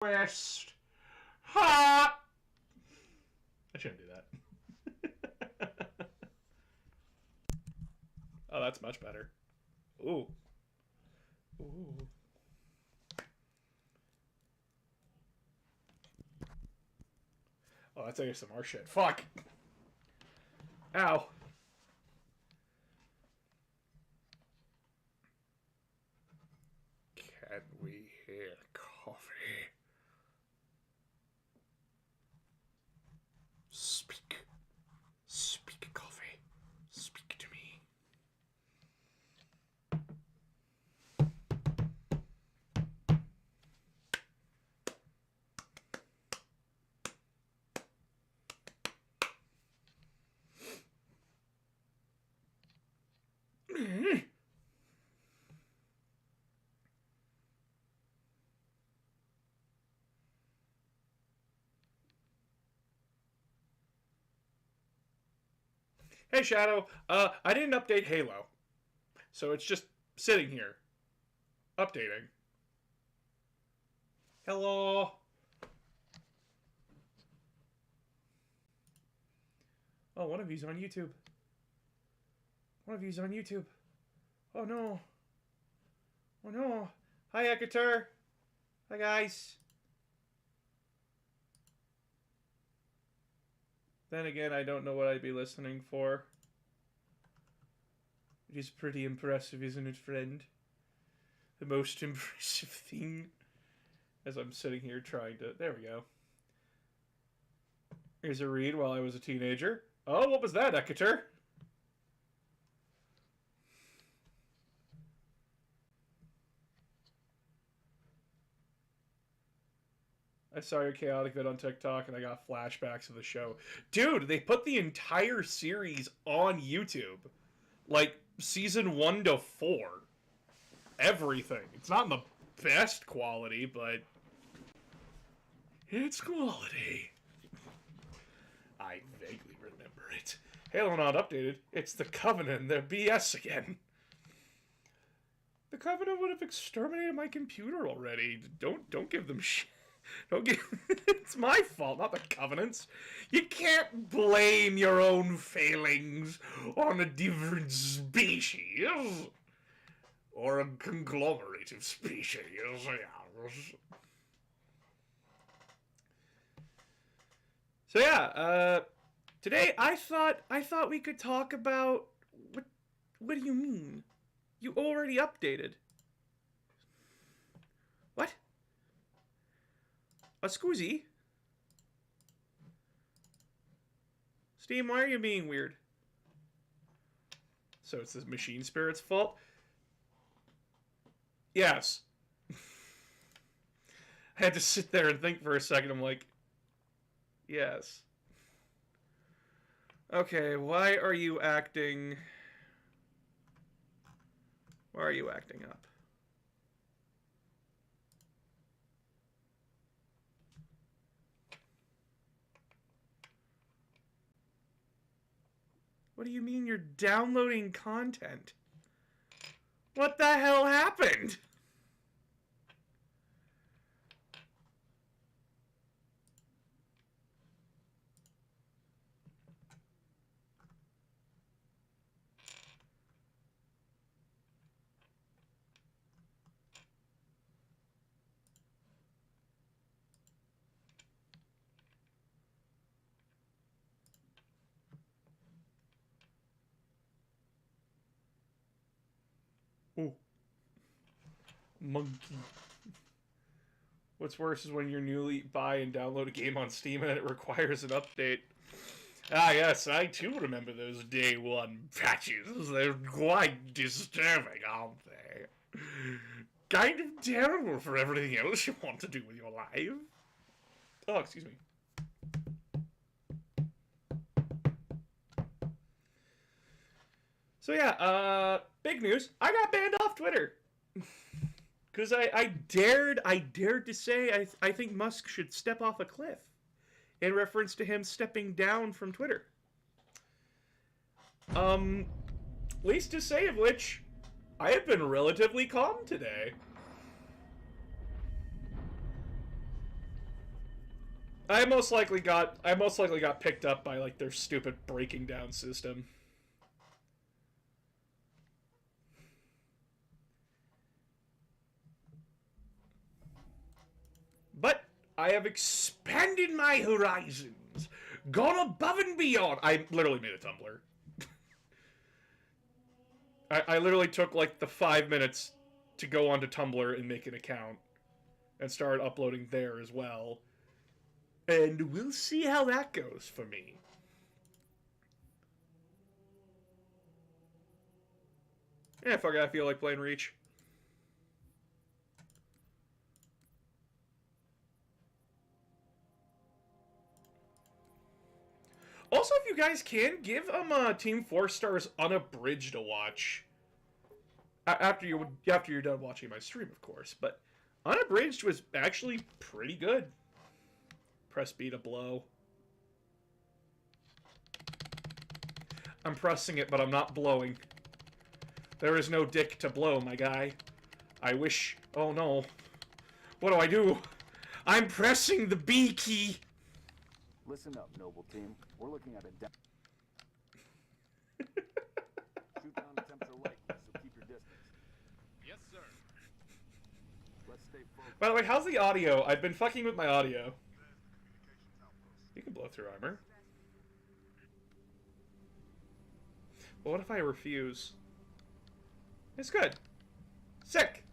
West. Ha! I shouldn't do that. Oh, that's much better. Ooh. Ooh. Oh, that's ASMR shit. Fuck. Ow. Can we hear coffee? Speak. Speak, coffee. Speak to me. Hey, Shadow. I didn't update Halo. So it's just sitting here. Updating. Hello. Oh, one of you's on YouTube. One of you's on YouTube. Oh, no. Oh, no. Hi, Ekater. Hi, guys. Then again, I don't know what I'd be listening for. It is pretty impressive, isn't it, friend? The most impressive thing. As I'm sitting here trying to... There we go. Here's a read while I was a teenager. Oh, what was that, Ekater? I saw your chaotic vid on TikTok and I got flashbacks of the show. Dude, they put the entire series on YouTube. Like, season 1 to 4. Everything. It's not in the best quality, but... it's quality. I vaguely remember it. Halo not updated. It's the Covenant. They're BS again. The Covenant would have exterminated my computer already. Don't give them shit. Don't give... It's my fault, not the Covenant's. You can't blame your own failings on a different species. Or a conglomerate of species. So yeah, today I thought we could talk about... What do you mean? You already updated. What? Scusi? Steam, why are you being weird? So it's this machine spirit's fault? Yes. I had to sit there and think for a second. I'm like, yes. Okay, why are you acting... Why are you acting up? What do you mean you're downloading content? What the hell happened? Oh. Monkey. What's worse is when you newly buy and download a game on Steam and it requires an update. Ah, yes, I too remember those day one patches. They're quite disturbing, aren't they? Kind of terrible for everything else you want to do with your life. Oh, excuse me. So yeah, big news. I got banned off Twitter. Because I dared to say I think Musk should step off a cliff. In reference to him stepping down from Twitter. Least to say of which, I have been relatively calm today. I most likely got picked up by like their stupid breaking down system. But I have expanded my horizons, gone above and beyond. I literally made a Tumblr. I literally took like the 5 minutes to go onto Tumblr and make an account and start uploading there as well. And we'll see how that goes for me. Yeah, fuck it, I feel like playing Reach. Also, if you guys can, give Team 4 Stars Unabridged a watch. After you're done watching my stream, of course. But Unabridged was actually pretty good. Press B to blow. I'm pressing it, but I'm not blowing. There is no dick to blow, my guy. I wish... Oh, no. What do I do? I'm pressing the B key. Listen up, noble team. We're looking at a shoot down attempts are likely, so keep your distance. Yes, sir. Let's stay focused. By the way, how's the audio? I've been fucking with my audio. You can blow through armor. Well, what if I refuse? It's good. Sick!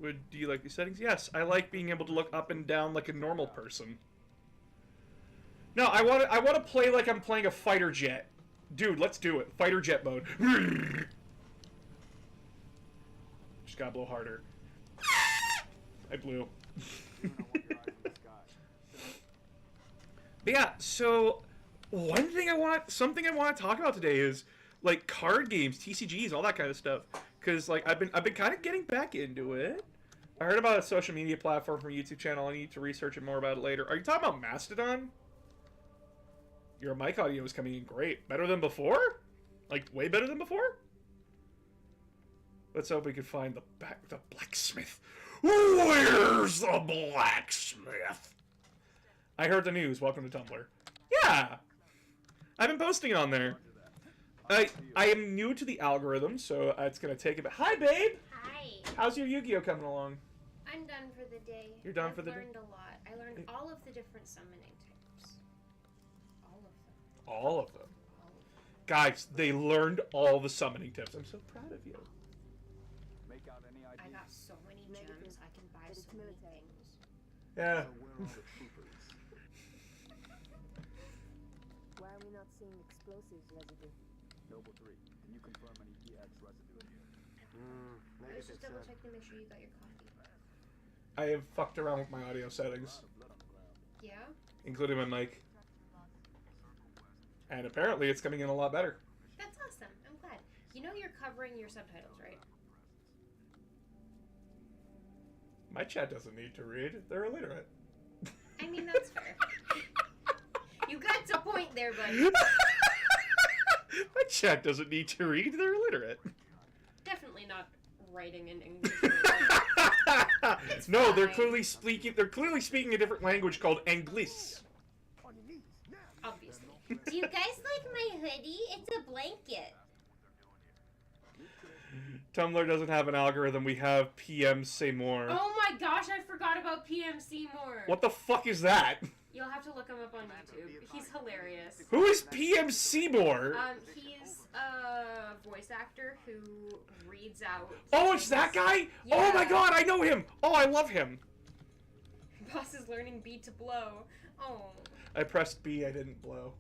Do you like these settings? Yes, I like being able to look up and down like a normal person. No, I want to play like I'm playing a fighter jet. Dude, let's do it. Fighter jet mode. Just gotta blow harder. I blew. But yeah, so something I want to talk about today is like card games, TCGs, all that kind of stuff. Because like I've been kind of getting back into it. I heard about a social media platform from a YouTube channel. I need to research it more about it later. Are you talking about Mastodon? Your mic audio is coming in great. Better than before? Like way better than before? Let's hope we can find the blacksmith. Where's the blacksmith? I heard the news. Welcome to Tumblr. Yeah! I've been posting it on there. I am new to the algorithm, so it's going to take a bit. Hi, babe! Hi. How's your Yu-Gi-Oh coming along? I'm done for the day. You're done for the day? I learned a lot. I learned all of the different summoning types. All of them. All of them. Guys, they learned all the summoning tips. I'm so proud of you. Make out any I ideas? got so many gems. I can buy so many things. Yeah. Where are the troopers? Why are we not seeing explosives residue? Noble 3, can you confirm any EX residue? I was just double checking to make sure you got your coffee. I have fucked around with my audio settings, Yeah? including my mic. And apparently it's coming in a lot better. That's awesome. I'm glad. You know you're covering your subtitles, right? My chat doesn't need to read. They're illiterate. I mean, that's fair. You got to point there, buddy. My chat doesn't need to read. They're illiterate. Definitely not writing in English. No, they're fine. clearly speaking a different language called Anglis. Obviously. Do you guys like my hoodie? It's a blanket. Tumblr doesn't have an algorithm. We have PM Say More. Oh my gosh, I forgot about PM Seymour. What the fuck is that? You'll have to look him up on YouTube. He's hilarious. Who is PM Seymour? He's a voice actor who reads out. Oh, it's that guy? Yeah. Oh my god, I know him. Oh, I love him. Boss is learning B to blow. Oh, I pressed B, I didn't blow.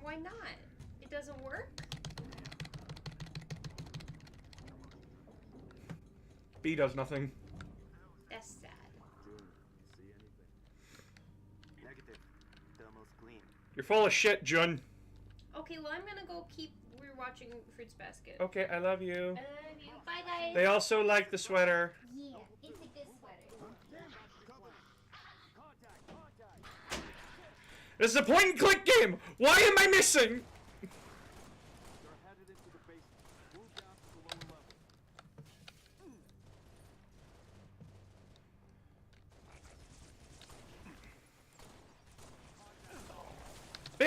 why not? It doesn't work? B does nothing. That's sad. See anything? Negative. Thermal's clean. You're full of shit, Jun. Okay, well, I'm gonna go keep rewatching Fruits Basket. Okay, I love you. I love you. Bye, guys. They also like the sweater. Yeah, it's a good sweater. This is a point and click game. Why am I missing? They're headed into the basement. Move down to the lower level.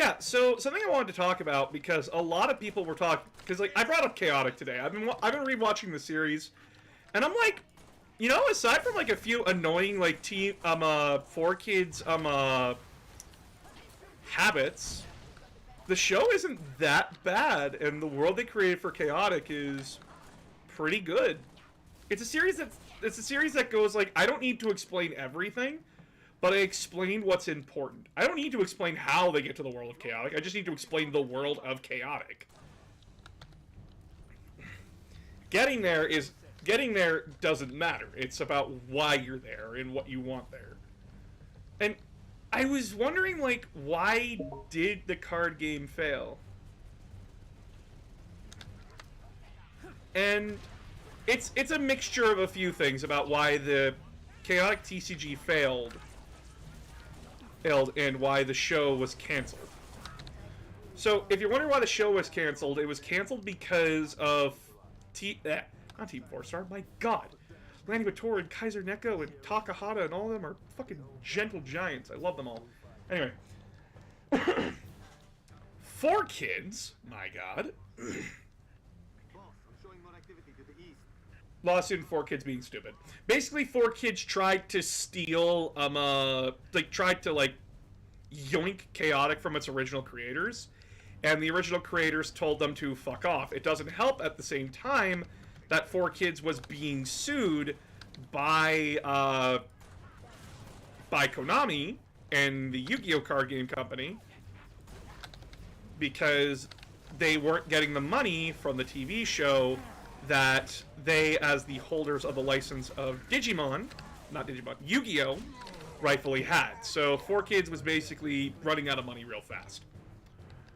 yeah, so something I wanted to talk about, because a lot of people were talking, because like I brought up Chaotic today. I've been rewatching the series, and I'm like, you know, aside from like a few annoying like team 4Kids habits, the show isn't that bad, and the world they created for Chaotic is pretty good. It's a series that goes like, I don't need to explain everything, but I explained what's important. I don't need to explain how they get to the world of Chaotic. I just need to explain the world of Chaotic. Getting there doesn't matter. It's about why you're there and what you want there. And I was wondering, like, why did the card game fail? And it's a mixture of a few things about why the Chaotic TCG failed and why the show was canceled. So, if you're wondering why the show was canceled, it was canceled because of not Team 4-Star, my god. Lanny Bator and Kaiser Neko and Takahata and all of them are fucking gentle giants. I love them all. Anyway. 4Kids, my god. Boss, I'm showing more activity to the east. Lawsuit and 4Kids being stupid. Basically, 4Kids tried to steal, tried to, like, yoink Chaotic from its original creators, and the original creators told them to fuck off. It doesn't help at the same time that 4Kids was being sued by Konami and the Yu-Gi-Oh! Card game company because they weren't getting the money from the TV show that they, as the holders of the license of Yu-Gi-Oh! Rightfully had. So 4Kids was basically running out of money real fast.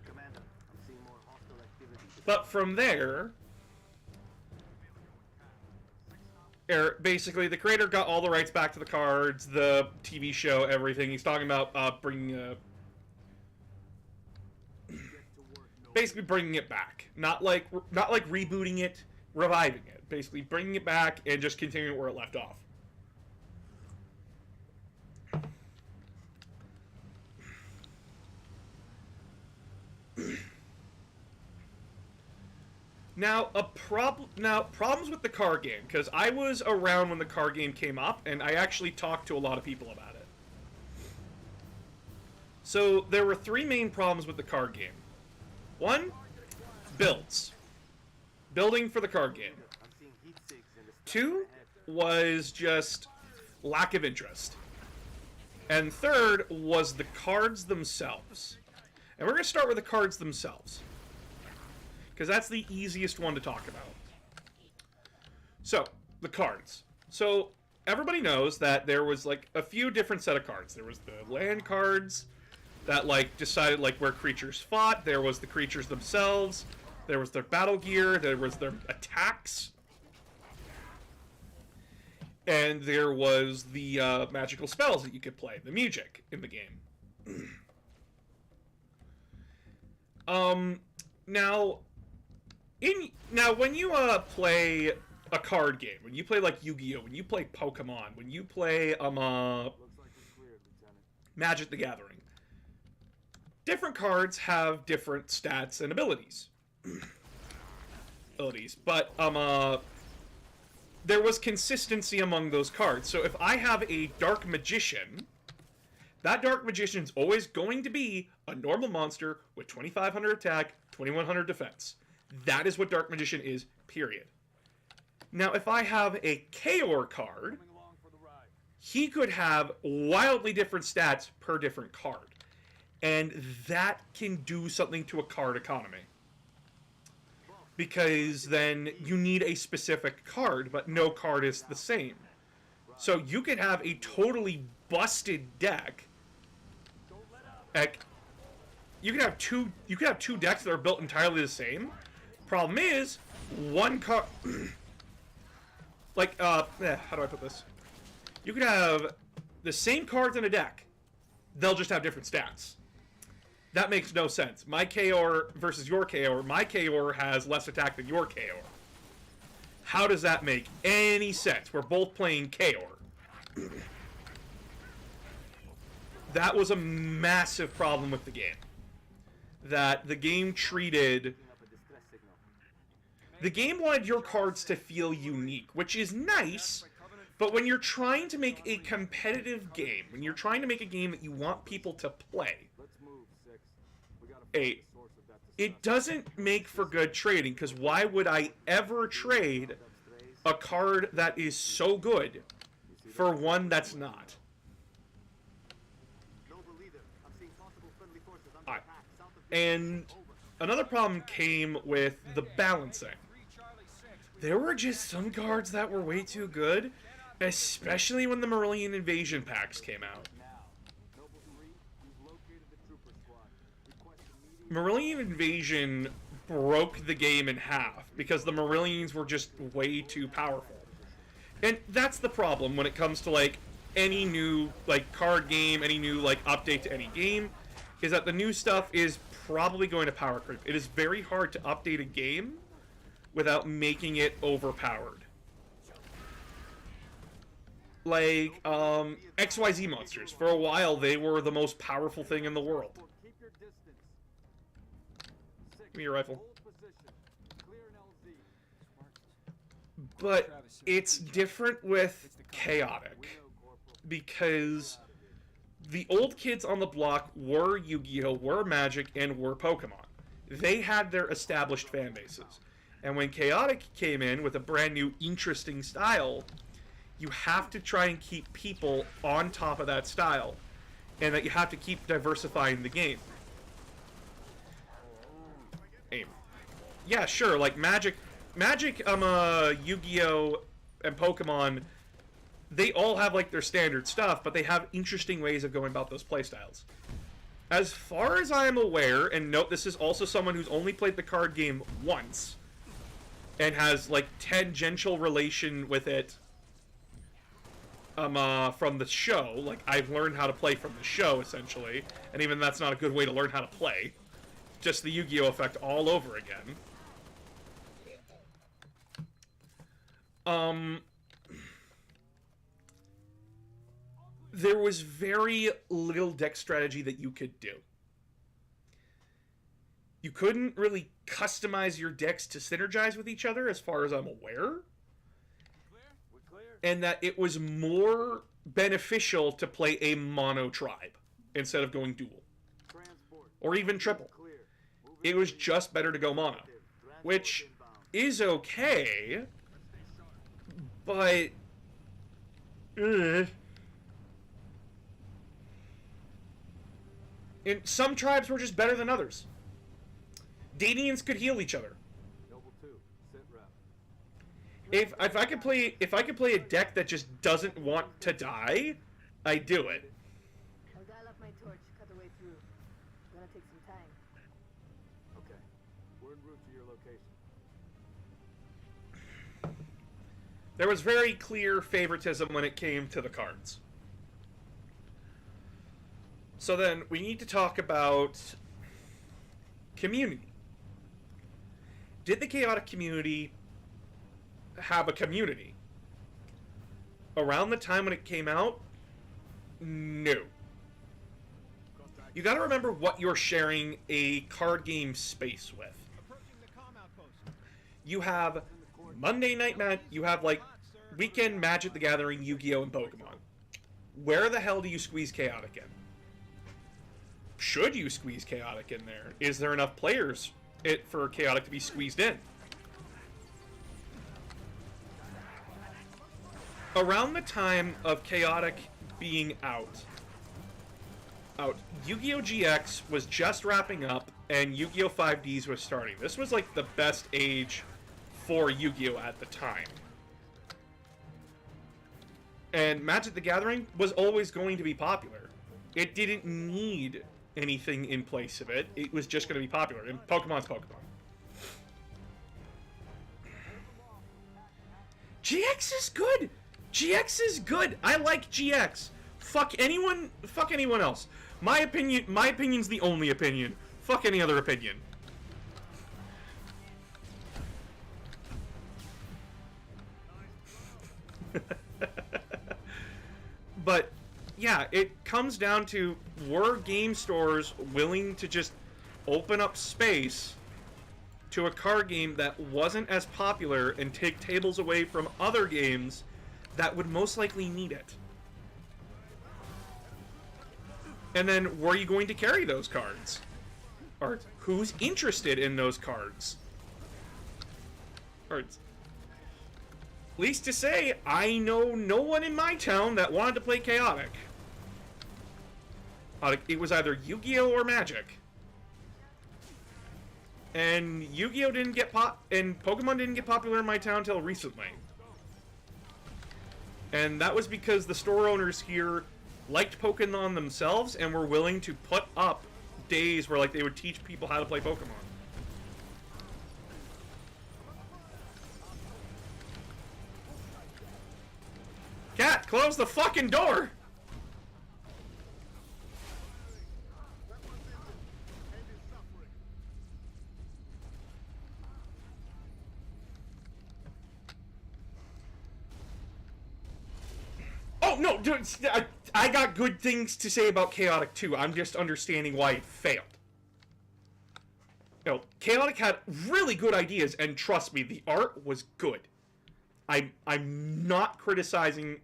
Commander, I'm seeing more hostile activity. But from there, basically the creator got all the rights back to the cards, the TV show, everything. He's talking about bringing basically bringing it back, not like rebooting it, reviving it. Basically bringing it back and just continuing where it left off. Now, problems with the card game, because I was around when the card game came up, and I actually talked to a lot of people about it. So, there were three main problems with the card game. One, builds. Building for the card game. I'm seeing heat sigs in the Two was just lack of interest. And third was the cards themselves. And we're going to start with the cards themselves, because that's the easiest one to talk about. So, the cards. So, everybody knows that there was, like, a few different set of cards. There was the land cards that, like, decided, like, where creatures fought. There was the creatures themselves. There was their battle gear. There was their attacks. And there was the magical spells that you could play. The music in the game. Now, when you play a card game, when you play like Yu-Gi-Oh, when you play Pokemon, when you play looks like we're cleared, Lieutenant. Magic the Gathering, different cards have different stats and abilities. But there was consistency among those cards. So if I have a Dark Magician, that Dark Magician is always going to be a normal monster with 2,500 attack, 2,100 defense. That is what Dark Magician is, period. Now, if I have a Kaor card, Coming along for the ride. he could have wildly different stats per different card. And that can do something to a card economy. Because then you need a specific card, but no card is the same. So you could have a totally busted deck. Heck, you could have two decks that are built entirely the same. Problem is, one card how do I put this? You could have the same cards in a deck. They'll just have different stats. That makes no sense. My Kaor versus your Kaor. My Kaor has less attack than your Kaor. How does that make any sense? We're both playing Kaor. That was a massive problem with the game. that the game treated... The game wanted your cards to feel unique, which is nice, but when you're trying to make a competitive game, when you're trying to make a game that you want people to play, it doesn't make for good trading, because why would I ever trade a card that is so good for one that's not? And another problem came with the balancing. There were just some cards that were way too good, especially when the Marillion Invasion packs came out. Marillion Invasion broke the game in half because the Marillions were just way too powerful. And that's the problem when it comes to, like, any new, like, card game, any new, like, update to any game, is that the new stuff is probably going to power creep. It is very hard to update a game without making it overpowered. Like, XYZ monsters. For a while, they were the most powerful thing in the world. Give me your rifle. But it's different with Chaotic, because the old kids on the block were Yu-Gi-Oh!, were Magic, and were Pokemon. They had their established fan bases. And when Chaotic came in with a brand new, interesting style, you have to try and keep people on top of that style. And that you have to keep diversifying the game. Aim. Yeah, sure, like Magic, Yu-Gi-Oh! And Pokemon, they all have, like, their standard stuff, but they have interesting ways of going about those playstyles. As far as I am aware, and note this is also someone who's only played the card game once, and has, like, tangential relation with it from the show. Like, I've learned how to play from the show, essentially, and even that's not a good way to learn how to play. Just the Yu-Gi-Oh! Effect all over again. There was very little deck strategy that you could do. You couldn't really customize your decks to synergize with each other, as far as I'm aware. And that it was more beneficial to play a mono tribe instead of going dual. Or even triple. It was just better to go mono. Which is okay, but... And some tribes were just better than others. Danians could heal each other. If I could play a deck that just doesn't want to die, I do it. I'll dial up my torch, cut the way through. Gonna take some time. Okay. We're en route to your location. There was very clear favoritism when it came to the cards. So then, we need to talk about community. Did the Chaotic community have a community? Around the time when it came out? No. You gotta remember what you're sharing a card game space with. You have Monday Night you have, like, Weekend Magic the Gathering, Yu-Gi-Oh! And Pokemon. Where the hell do you squeeze Chaotic in? Should you squeeze Chaotic in there? Is there enough players for Chaotic to be squeezed in? Around the time of Chaotic being out, Yu-Gi-Oh! GX was just wrapping up, and Yu-Gi-Oh! 5Ds was starting. This was, like, the best age for Yu-Gi-Oh! At the time. And Magic the Gathering was always going to be popular. It didn't need anything in place of it. It was just going to be popular. And Pokemon's Pokemon. GX is good! GX is good! I like GX. Fuck anyone else. My opinion's the only opinion. Fuck any other opinion. But yeah, it comes down to, were game stores willing to just open up space to a card game that wasn't as popular and take tables away from other games that would most likely need it. And then, were you going to carry those cards? Or who's interested in those cards? Or, least to say, I know no one in my town that wanted to play Chaotic. It was either Yu-Gi-Oh! Or Magic. And Yu-Gi-Oh! Didn't get and Pokemon didn't get popular in my town until recently. And that was because the store owners here liked Pokemon themselves and were willing to put up days where, like, they would teach people how to play Pokemon. Cat, close the fucking door! Oh, no, dude, I got good things to say about Chaotic 2. I'm just understanding why it failed. You know, Chaotic had really good ideas, and trust me, the art was good. I'm not criticizing.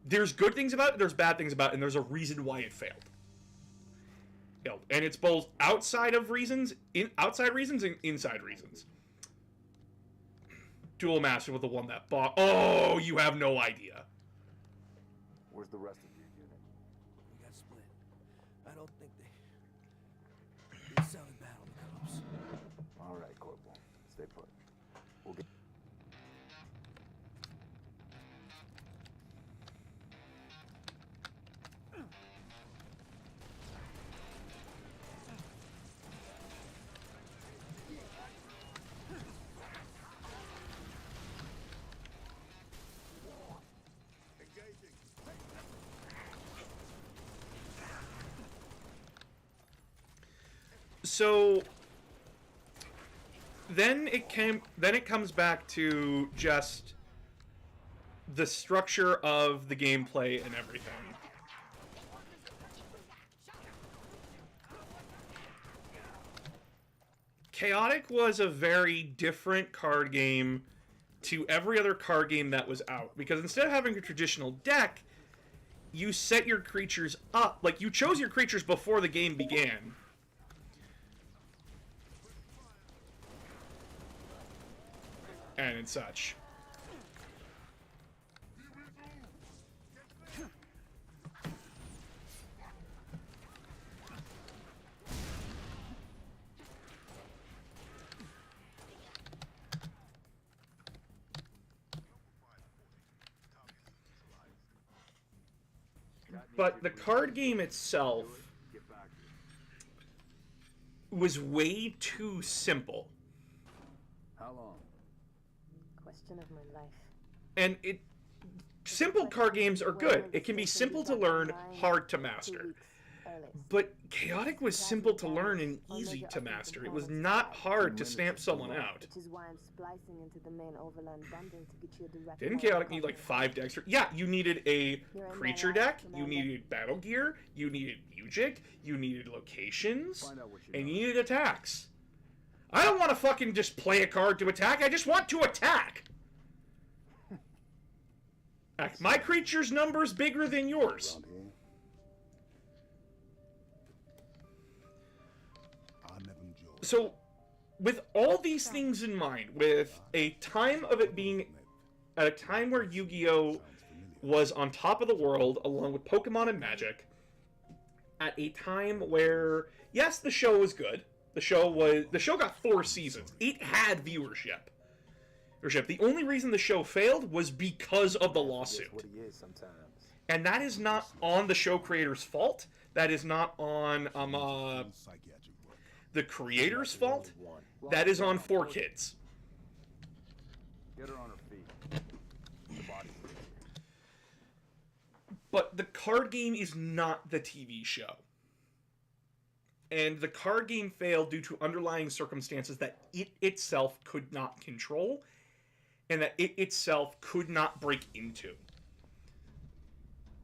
There's good things about it, there's bad things about it, and there's a reason why it failed. You know, and it's both outside reasons and inside reasons. Duel Master was the one that bought. Oh, you have no idea. Where's the rest of your unit? We got split. I don't think they selling battle cups. All right, Corporal. Stay put. We'll get... So then it comes back to just the structure of the gameplay and everything. Chaotic was a very different card game to every other card game that was out, because instead of having a traditional deck, you set your creatures up, like you chose your creatures before the game began. And such. But the card game itself was way too simple. How long? Question of my life. And simple card games are good. It can be simple to learn, hard to master. But Chaotic was simple to learn and easy to master. It was not hard to stamp someone out. Which is why I'm splicing into the main overland bundle to get you a direct. Didn't Chaotic need like 5 decks? Yeah, you needed a creature deck, you needed battle gear, you needed music, you needed locations, and you needed attacks. I don't want to fucking just play a card to attack, I just want to attack! My creature's number's bigger than yours. So, with all these things in mind, with a time of it being at a time where Yu-Gi-Oh! Was on top of the world, along with Pokemon and Magic, at a time where, yes, the show was good. The show got 4 seasons. It had viewership. The only reason the show failed was because of the lawsuit. And that is not on the show creator's fault. That is not on the creator's fault. That is on 4Kids. Get her on her feet. The body's But the card game is not the TV show. And the card game failed due to underlying circumstances that it itself could not control, and that it itself could not break into.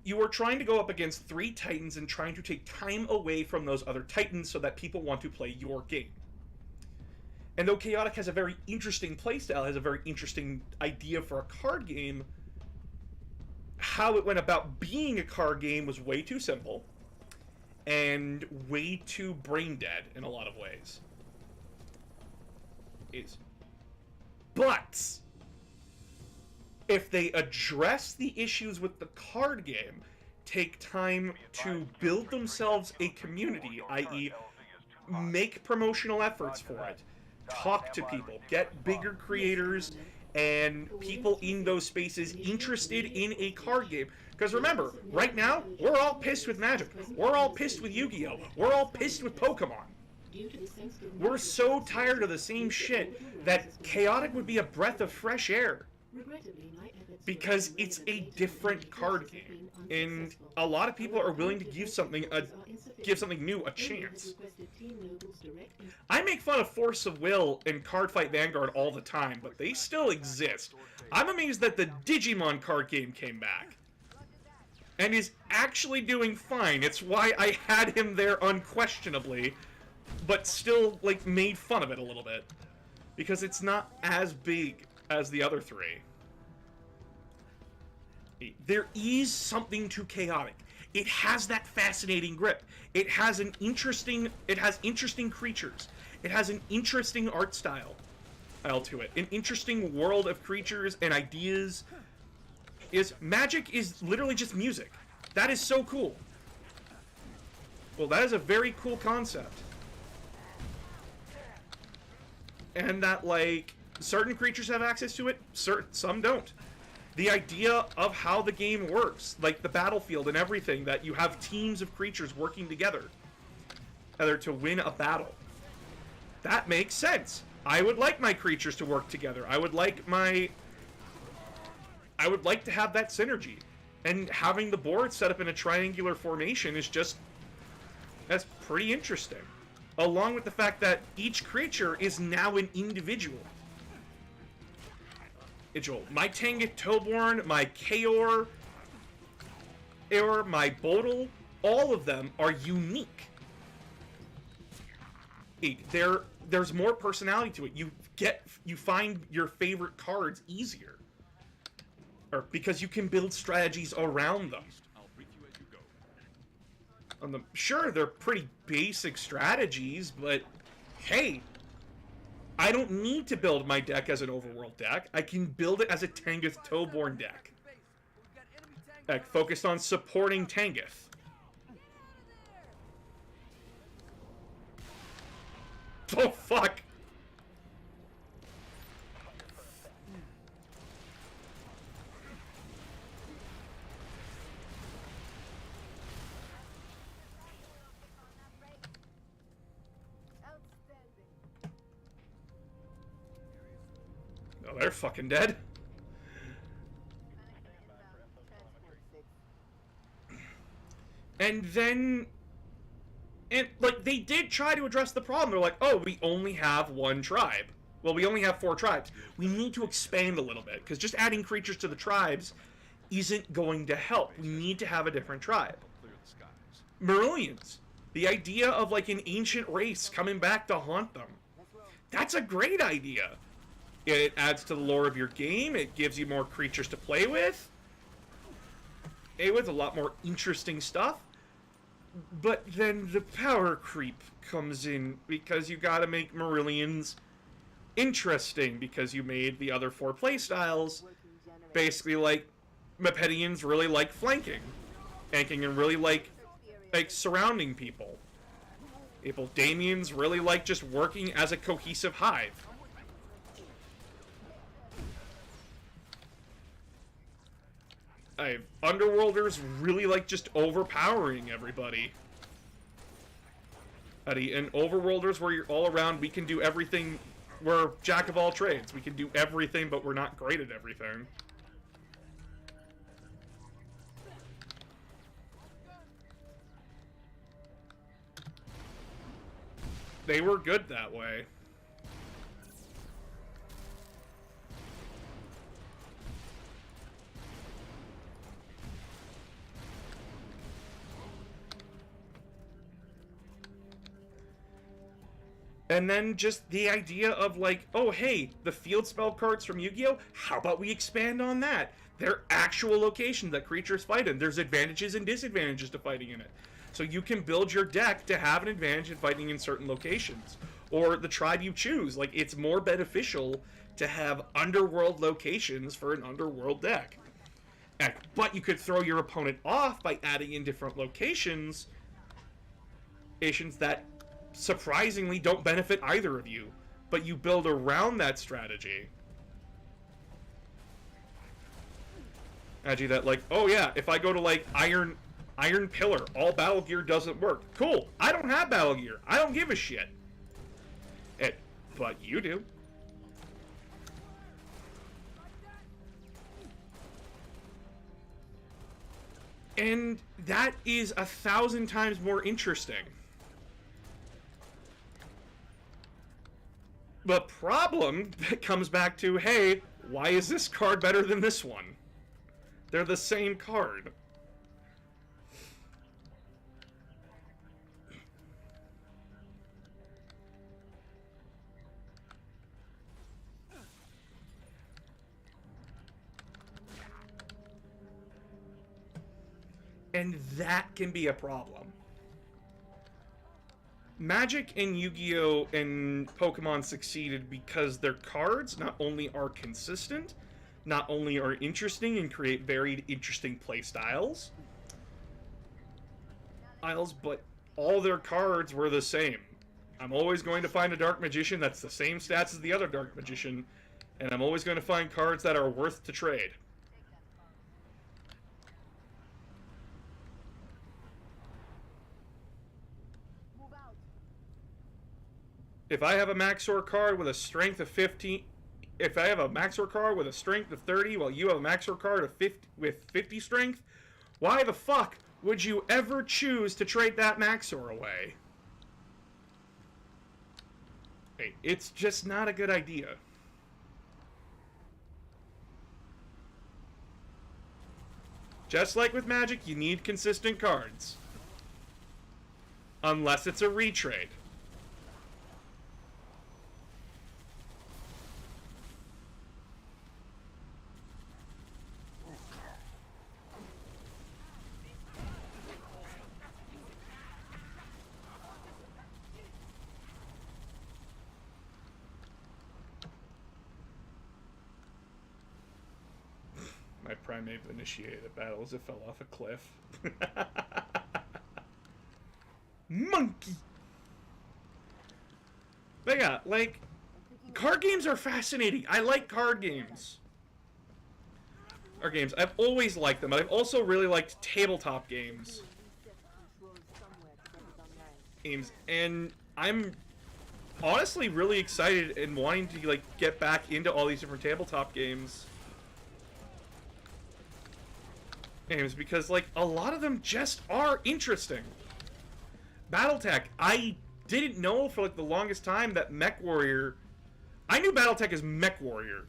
you are trying to go up against 3 titans and trying to take time away from those other titans so that people want to play your game. And though Chaotic has a very interesting playstyle, has a very interesting idea for a card game, how it went about being a card game was way too simple and way too brain dead in a lot of ways. But if they address the issues with the card game, take time to build themselves a community, i.e. make promotional efforts for it, talk to people, get bigger creators and people in those spaces interested in a card game. Because remember, right now, we're all pissed with Magic. We're all pissed with Yu-Gi-Oh! We're all pissed with Pokemon. We're so tired of the same shit that Chaotic would be a breath of fresh air. Because it's a different card game. And a lot of people are willing to give something new a chance. I make fun of Force of Will and Cardfight Vanguard all the time, but they still exist. I'm amazed that the Digimon card game came back. And is actually doing fine. It's why I had him there unquestionably, but still, like, made fun of it a little bit. Because it's not as big as the other 3. There is something to Chaotic. It has that fascinating grip. It has interesting creatures. It has an interesting art style to it. An interesting world of creatures and ideas. Magic is literally just music. That is so cool. Well, that is a very cool concept. And that, like, certain creatures have access to it, some don't. The idea of how the game works, like the battlefield and everything, that you have teams of creatures working together to win a battle. That makes sense. I would like my creatures to work together. I would like to have that synergy. And having the board set up in a triangular formation is that's pretty interesting. Along with the fact that each creature is now an individual. My Tangoth Toborn, my Kaor, my Bodil, all of them are unique. There's more personality to it. You find your favorite cards easier. Because you can build strategies around them. Sure, they're pretty basic strategies, but hey, I don't need to build my deck as an overworld deck. I can build it as a Tangoth Toborn deck. Focused on supporting Tangoth. Oh, fuck! Oh, they're fucking dead. And then... like, they did try to address the problem. They're like, oh, we only have 1 tribe. Well, we only have 4 tribes. We need to expand a little bit, because just adding creatures to the tribes isn't going to help. We need to have a different tribe. Marillions. The idea of, like, an ancient race coming back to haunt them. That's a great idea. It adds to the lore of your game. It gives you more creatures to play with. With a lot more interesting stuff. But then the power creep comes in because you gotta make Marillions interesting because you made the other 4 playstyles basically like Mepedians really like flanking and really like surrounding people. Damians really like just working as a cohesive hive. Underworlders really like just overpowering everybody. And Overworlders, where you're all around, we can do everything. We're jack of all trades. We can do everything, but we're not great at everything. They were good that way. And then just the idea of like, oh hey, the field spell cards from Yu-Gi-Oh! How about we expand on that? They're actual locations that creatures fight in. There's advantages and disadvantages to fighting in it. So you can build your deck to have an advantage in fighting in certain locations. Or the tribe you choose. Like, it's more beneficial to have underworld locations for an underworld deck. But you could throw your opponent off by adding in different locations that surprisingly don't benefit either of you, but you build around that strategy. Actually, that like, oh yeah, if I go to like Iron Pillar, all battle gear doesn't work. Cool, I don't have battle gear. I don't give a shit. But you do. And that is 1,000 times more interesting. The problem comes back to, hey, why is this card better than this one? They're the same card. And that can be a problem. Magic and Yu-Gi-Oh! And Pokemon succeeded because their cards not only are consistent, not only are interesting and create very interesting play styles, but all their cards were the same. I'm always going to find a Dark Magician that's the same stats as the other Dark Magician, and I'm always going to find cards that are worth to trade. If I have a Maxor card with a strength of 15, if I have a Maxor card with a strength of 30, while you have a Maxor card of 50 with 50 strength, why the fuck would you ever choose to trade that Maxor away? Hey, it's just not a good idea. Just like with Magic, you need consistent cards. Unless it's a retrade. My primate initiated a battle as it fell off a cliff. Monkey! But yeah, like, card games are fascinating. I like card games. Or games. I've always liked them, but I've also really liked tabletop games. And I'm honestly really excited and wanting to, like, get back into all these different tabletop games. Because, like, a lot of them just are interesting. Battletech, I didn't know for, like, the longest time that Mech Warrior... I knew Battletech as Mech Warrior.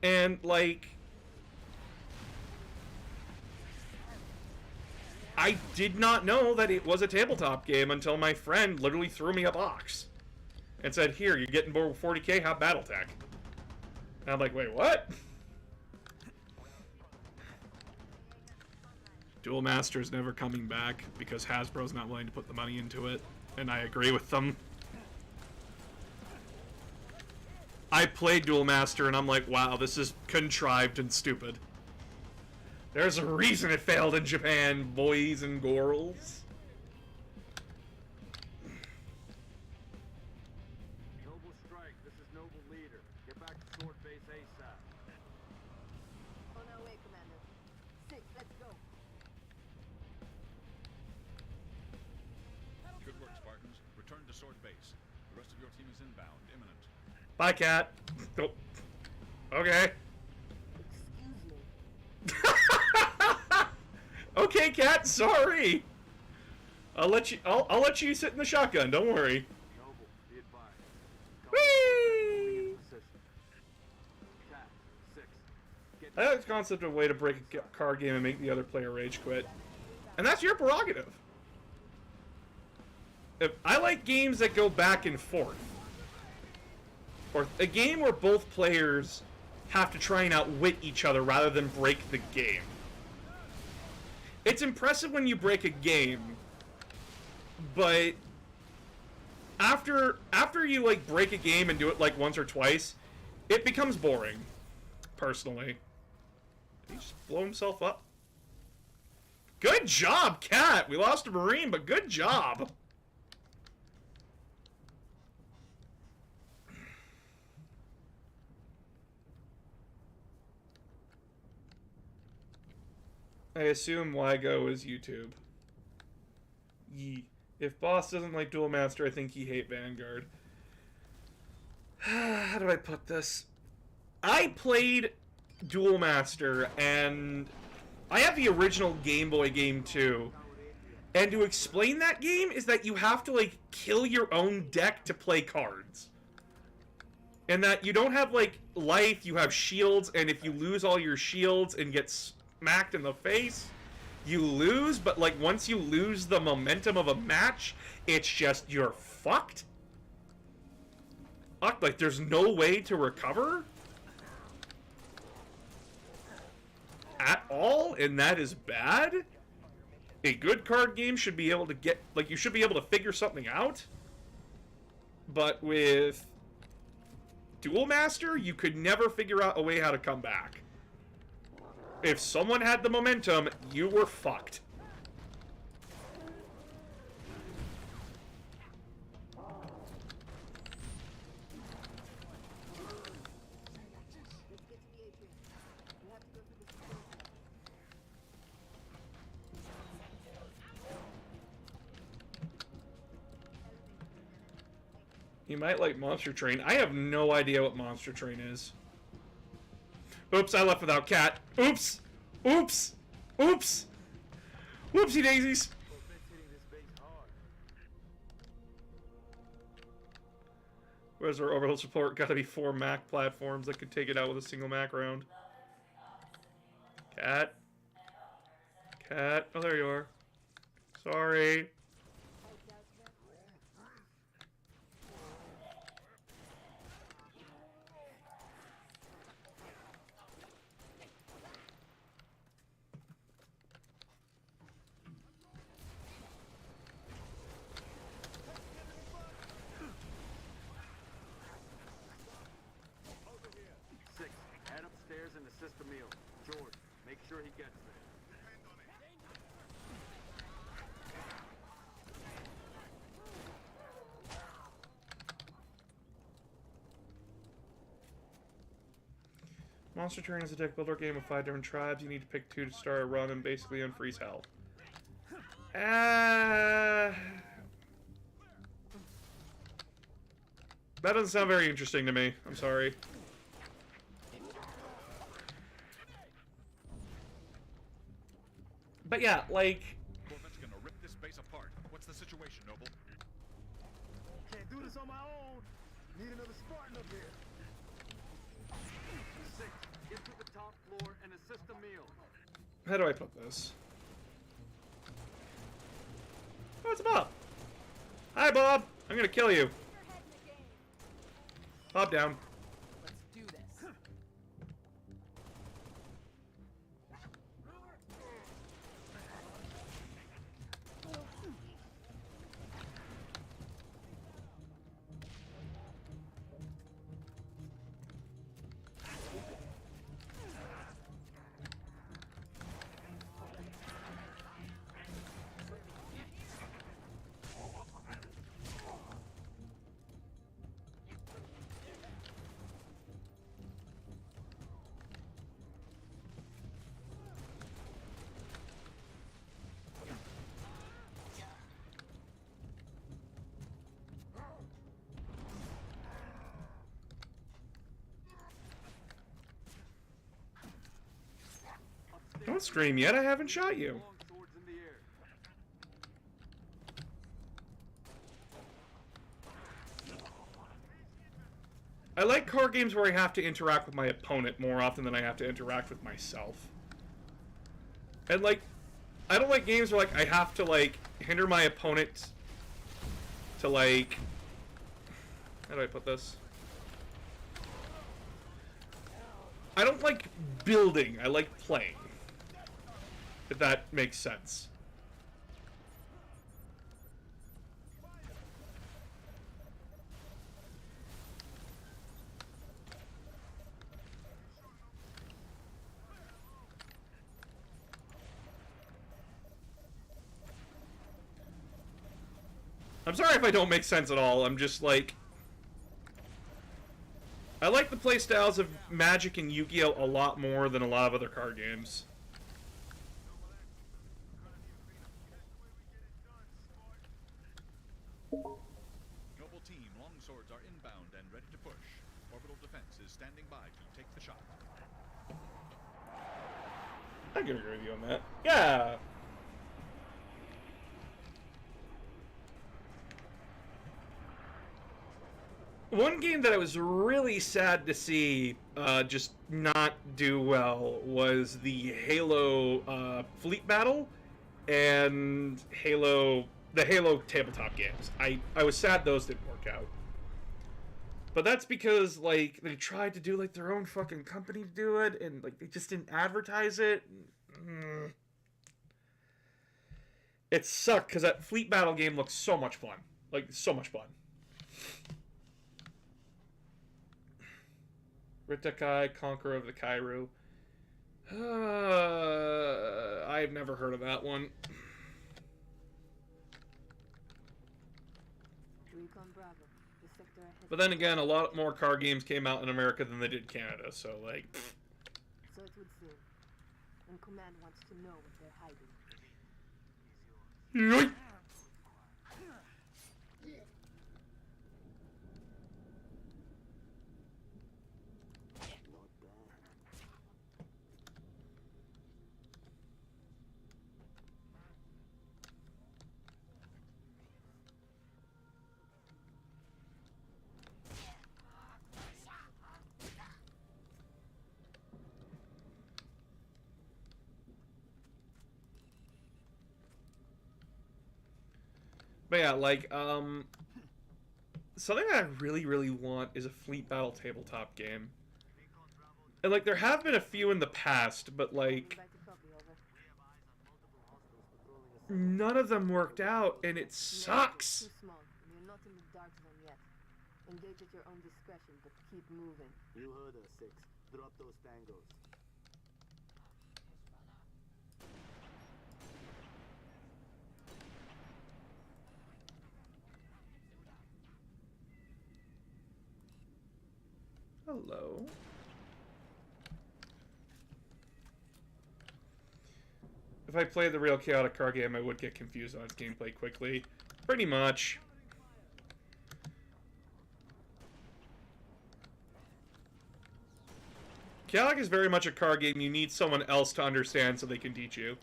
And, like... I did not know that it was a tabletop game until my friend literally threw me a box. And said, here, you're getting bored with 40k, have Battletech. And I'm like, wait, what? Duel Master's never coming back because Hasbro's not willing to put the money into it, and I agree with them. I played Duel Master and I'm like, wow, this is contrived and stupid. There's a reason it failed in Japan, boys and girls. Noble strike, this is Noble Leader. Get back to Sword Base ASAP. On our way, Commander. 6, let's go. Good work, Spartans. Return to Sword Base. The rest of your team is inbound, imminent. Bye, Cat. Oh. Okay. Excuse me. Okay, Cat. Sorry. I'll let you sit in the shotgun. Don't worry. Noble, be advised. Whee! Cat, 6. Get I like the concept of a way to break a card game and make the other player rage quit. And that's your prerogative. I like games that go back and forth. Or a game where both players have to try and outwit each other rather than break the game. It's impressive when you break a game, but after you like break a game and do it like once or twice, it becomes boring. Personally. Did he just blow himself up? Good job, Cat! We lost a Marine, but good job! I assume Wygo is YouTube. Yee. If boss doesn't like Duel Master, I think he hate Vanguard. How do I put this? I played Duel Master, and I have the original Game Boy game too. And to explain that game is that you have to like kill your own deck to play cards. And that you don't have like life, you have shields, and if you lose all your shields and get smacked in the face, you lose, but like once you lose the momentum of a match, it's just you're fucked. Like there's no way to recover at all, and that is bad. A good card game should be able to get, like, you should be able to figure something out. But with Duel Master, you could never figure out a way how to come back. If someone had the momentum, you were fucked. You might like Monster Train. I have no idea what Monster Train is. Oops, I left without Cat. Oops! Oops! Oops! Whoopsie daisies! Where's our overall support? Gotta be 4 Mac platforms that could take it out with a single Mac round. Cat? Cat? Oh, there you are. Sorry. Assist the meal. George, make sure he gets there. Monster Train is a deck builder game of 5 different tribes. You need to pick 2 to start a run and basically unfreeze hell. That doesn't sound very interesting to me. I'm sorry. But yeah, like... Corvette's gonna rip this base apart. What's the situation, Noble? Can't do this on my own. Need another Spartan up here. 6, get to the top floor and assist the meal. How do I put this? Oh, it's Bob. Hi, Bob. I'm gonna kill you. Bob down. Let's do this. Don't scream yet. I haven't shot you. Long swords in the air. I like card games where I have to interact with my opponent more often than I have to interact with myself. And, like, I don't like games where, like, I have to, like, hinder my opponent to, like... How do I put this? I don't like building, I like playing. If that makes sense. I'm sorry if I don't make sense at all. I'm just like... I like the playstyles of Magic and Yu-Gi-Oh! A lot more than a lot of other card games. Noble team, longswords are inbound and ready to push. Orbital defense is standing by to take the shot. I can agree with you on that. Yeah! One game that I was really sad to see just not do well was the Halo Fleet Battle and the Halo tabletop games. I was sad those didn't work out. But that's because, like, they tried to do, like, their own fucking company to do it, and, like, they just didn't advertise it. It sucked, because that Fleet Battle game looks so much fun. Like, so much fun. Ritakai, Conqueror of the Kairu. I've never heard of that one. Recon Bravo. The sector ahead. But then again, a lot more card games came out in America than they did Canada, so, like... So it would seem. And Command wants to know what they're hiding. Yoink! But yeah, like, something that I really, really want is a Fleet Battle tabletop game. And, like, there have been a few in the past, but, like, Back to copy, over. none of them worked out, and it sucks. Too small. You're not in the dark zone yet. Engage at your own discretion, but keep moving. You heard us, Six. Drop those tangos. Hello. If I played the real chaotic card game, I would get confused on its gameplay quickly. Pretty much. Chaotic is very much a card game you need someone else to understand so they can teach you.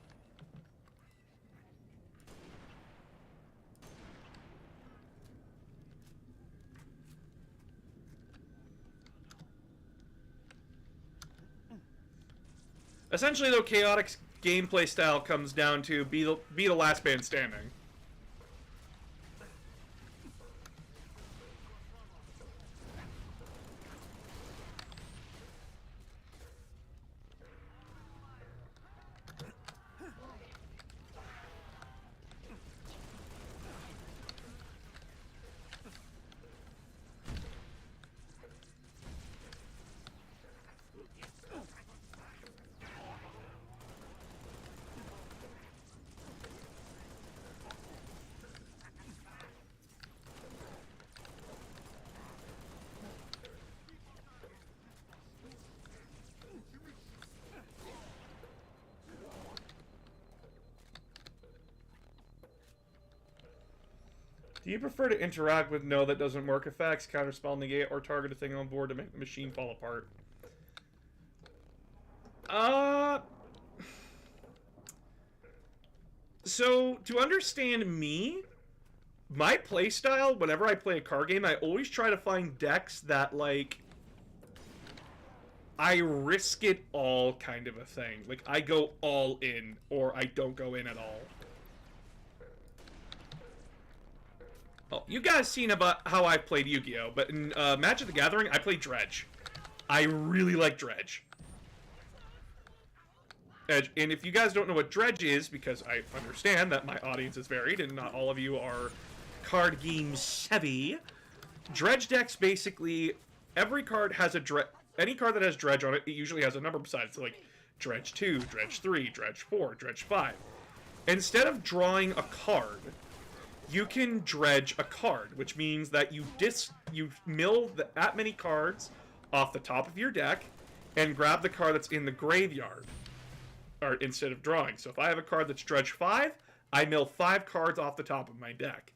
Essentially, though, Chaotic's gameplay style comes down to be the last man standing. Do you prefer to interact with no that doesn't work effects, counterspell, negate, or target a thing on board to make the machine fall apart? So, to understand me, my playstyle, whenever I play a card game, I always try to find decks that, like, I risk it all kind of a thing. Like, I go all in, or I don't go in at all. Well, you guys seen about how I've played Yu-Gi-Oh, but in Magic the Gathering, I play Dredge. I really like Dredge. And if you guys don't know what Dredge is, because I understand that my audience is varied and not all of you are card game savvy, Dredge decks basically, every card has a Dredge, any card that has Dredge on it, it usually has a number beside it. So like Dredge 2, Dredge 3, Dredge 4, Dredge 5. Instead of drawing a card, you can dredge a card, which means that you mill that many cards off the top of your deck and grab the card that's in the graveyard, or instead of drawing. So if I have a card that's dredge 5, I mill 5 cards off the top of my deck.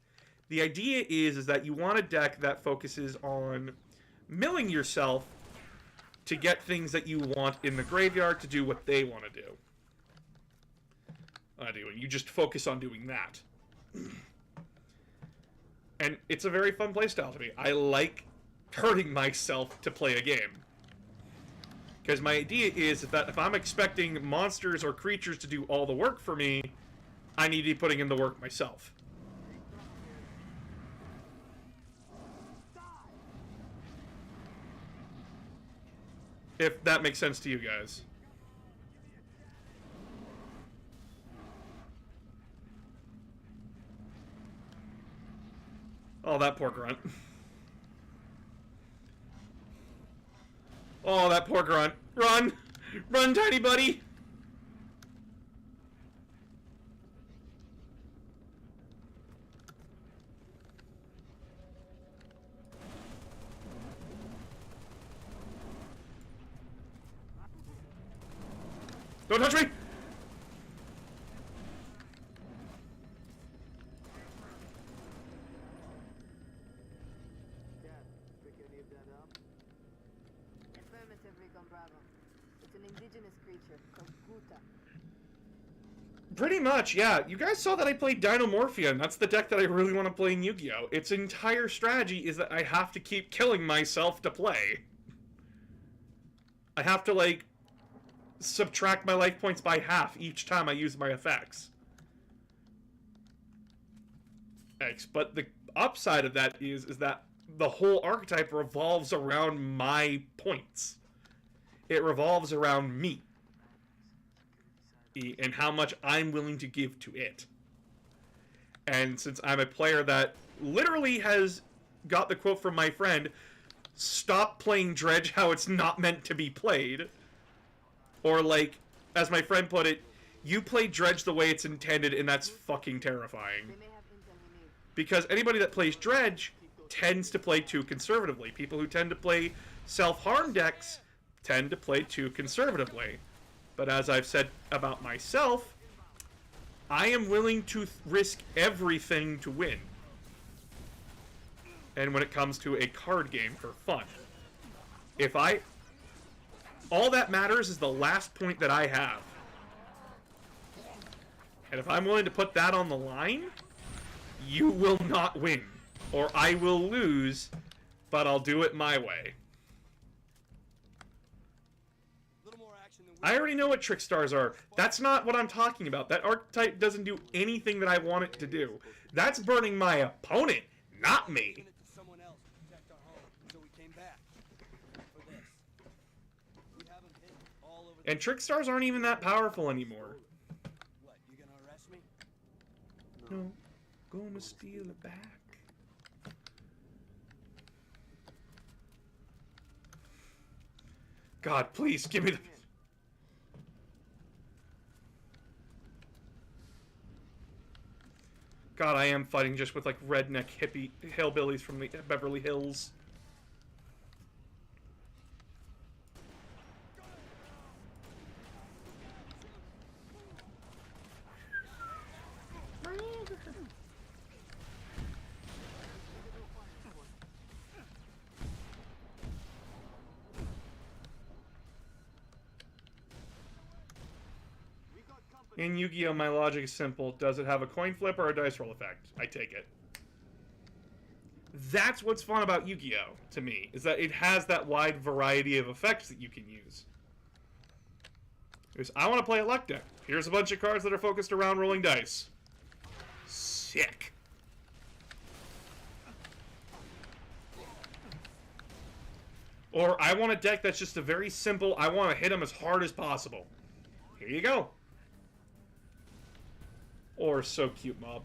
The idea is that you want a deck that focuses on milling yourself to get things that you want in the graveyard to do what they want to do. You just focus on doing that. And it's a very fun playstyle to me. I like hurting myself to play a game. Because my idea is that if I'm expecting monsters or creatures to do all the work for me, I need to be putting in the work myself. If that makes sense to you guys. Oh, that poor grunt. Oh, that poor grunt. Run! Run, tiny buddy! Don't touch me! It's an indigenous creature called Guta. Pretty much, yeah. You guys saw that I played Dinomorphia, and that's the deck that I really want to play in Yu-Gi-Oh! Its entire strategy is that I have to keep killing myself to play. I have to, like, subtract my life points by half each time I use my effects. But the upside of that is that the whole archetype revolves around my points. It revolves around me. And how much I'm willing to give to it. And since I'm a player that literally has got the quote from my friend, stop playing Dredge how it's not meant to be played. Or like, as my friend put it, you play Dredge the way it's intended and that's fucking terrifying. Because anybody that plays Dredge tends to play too conservatively. People who tend to play self-harm decks tend to play too conservatively. But as I've said about myself, I am willing to risk everything to win. And when it comes to a card game for fun. All that matters is the last point that I have. And if I'm willing to put that on the line, you will not win. Or I will lose, but I'll do it my way. I already know what trick stars are. That's not what I'm talking about. That archetype doesn't do anything that I want it to do. That's burning my opponent, not me. And trick stars aren't even that powerful anymore. What, you gonna arrest me? No, gonna steal it back. God, please give me the... God, I am fighting just with, like, redneck hippie hillbillies from the Beverly Hills. In Yu-Gi-Oh! My logic is simple. Does it have a coin flip or a dice roll effect? I take it. That's what's fun about Yu-Gi-Oh! To me, is that it has that wide variety of effects that you can use. Because I want to play a luck deck. Here's a bunch of cards that are focused around rolling dice. Sick. Or I want a deck that's just a very simple, I want to hit him as hard as possible. Here you go. Or So Cute Mob.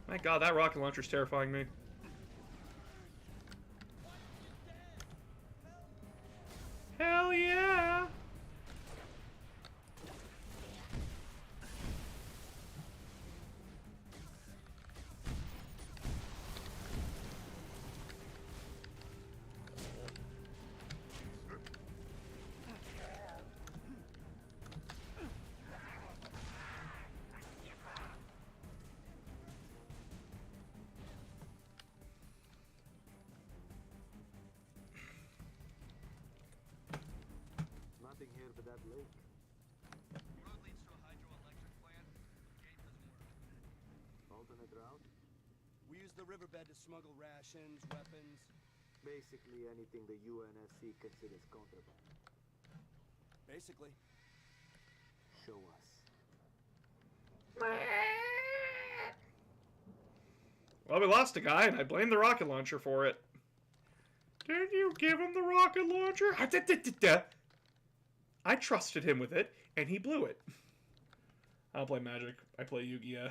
My god, that rocket launcher's terrifying me. Hell yeah! Nothing here but that lake. Road leads to a hydroelectric plant. Gate doesn't work. Alternate route? We use the riverbed to smuggle rations, weapons. Basically anything the UNSC considers contraband. Basically. Show us. Well, we lost a guy, and I blame the rocket launcher for it. Did you give him the rocket launcher? I trusted him with it, and he blew it. I don't play Magic. I play Yu-Gi-Oh!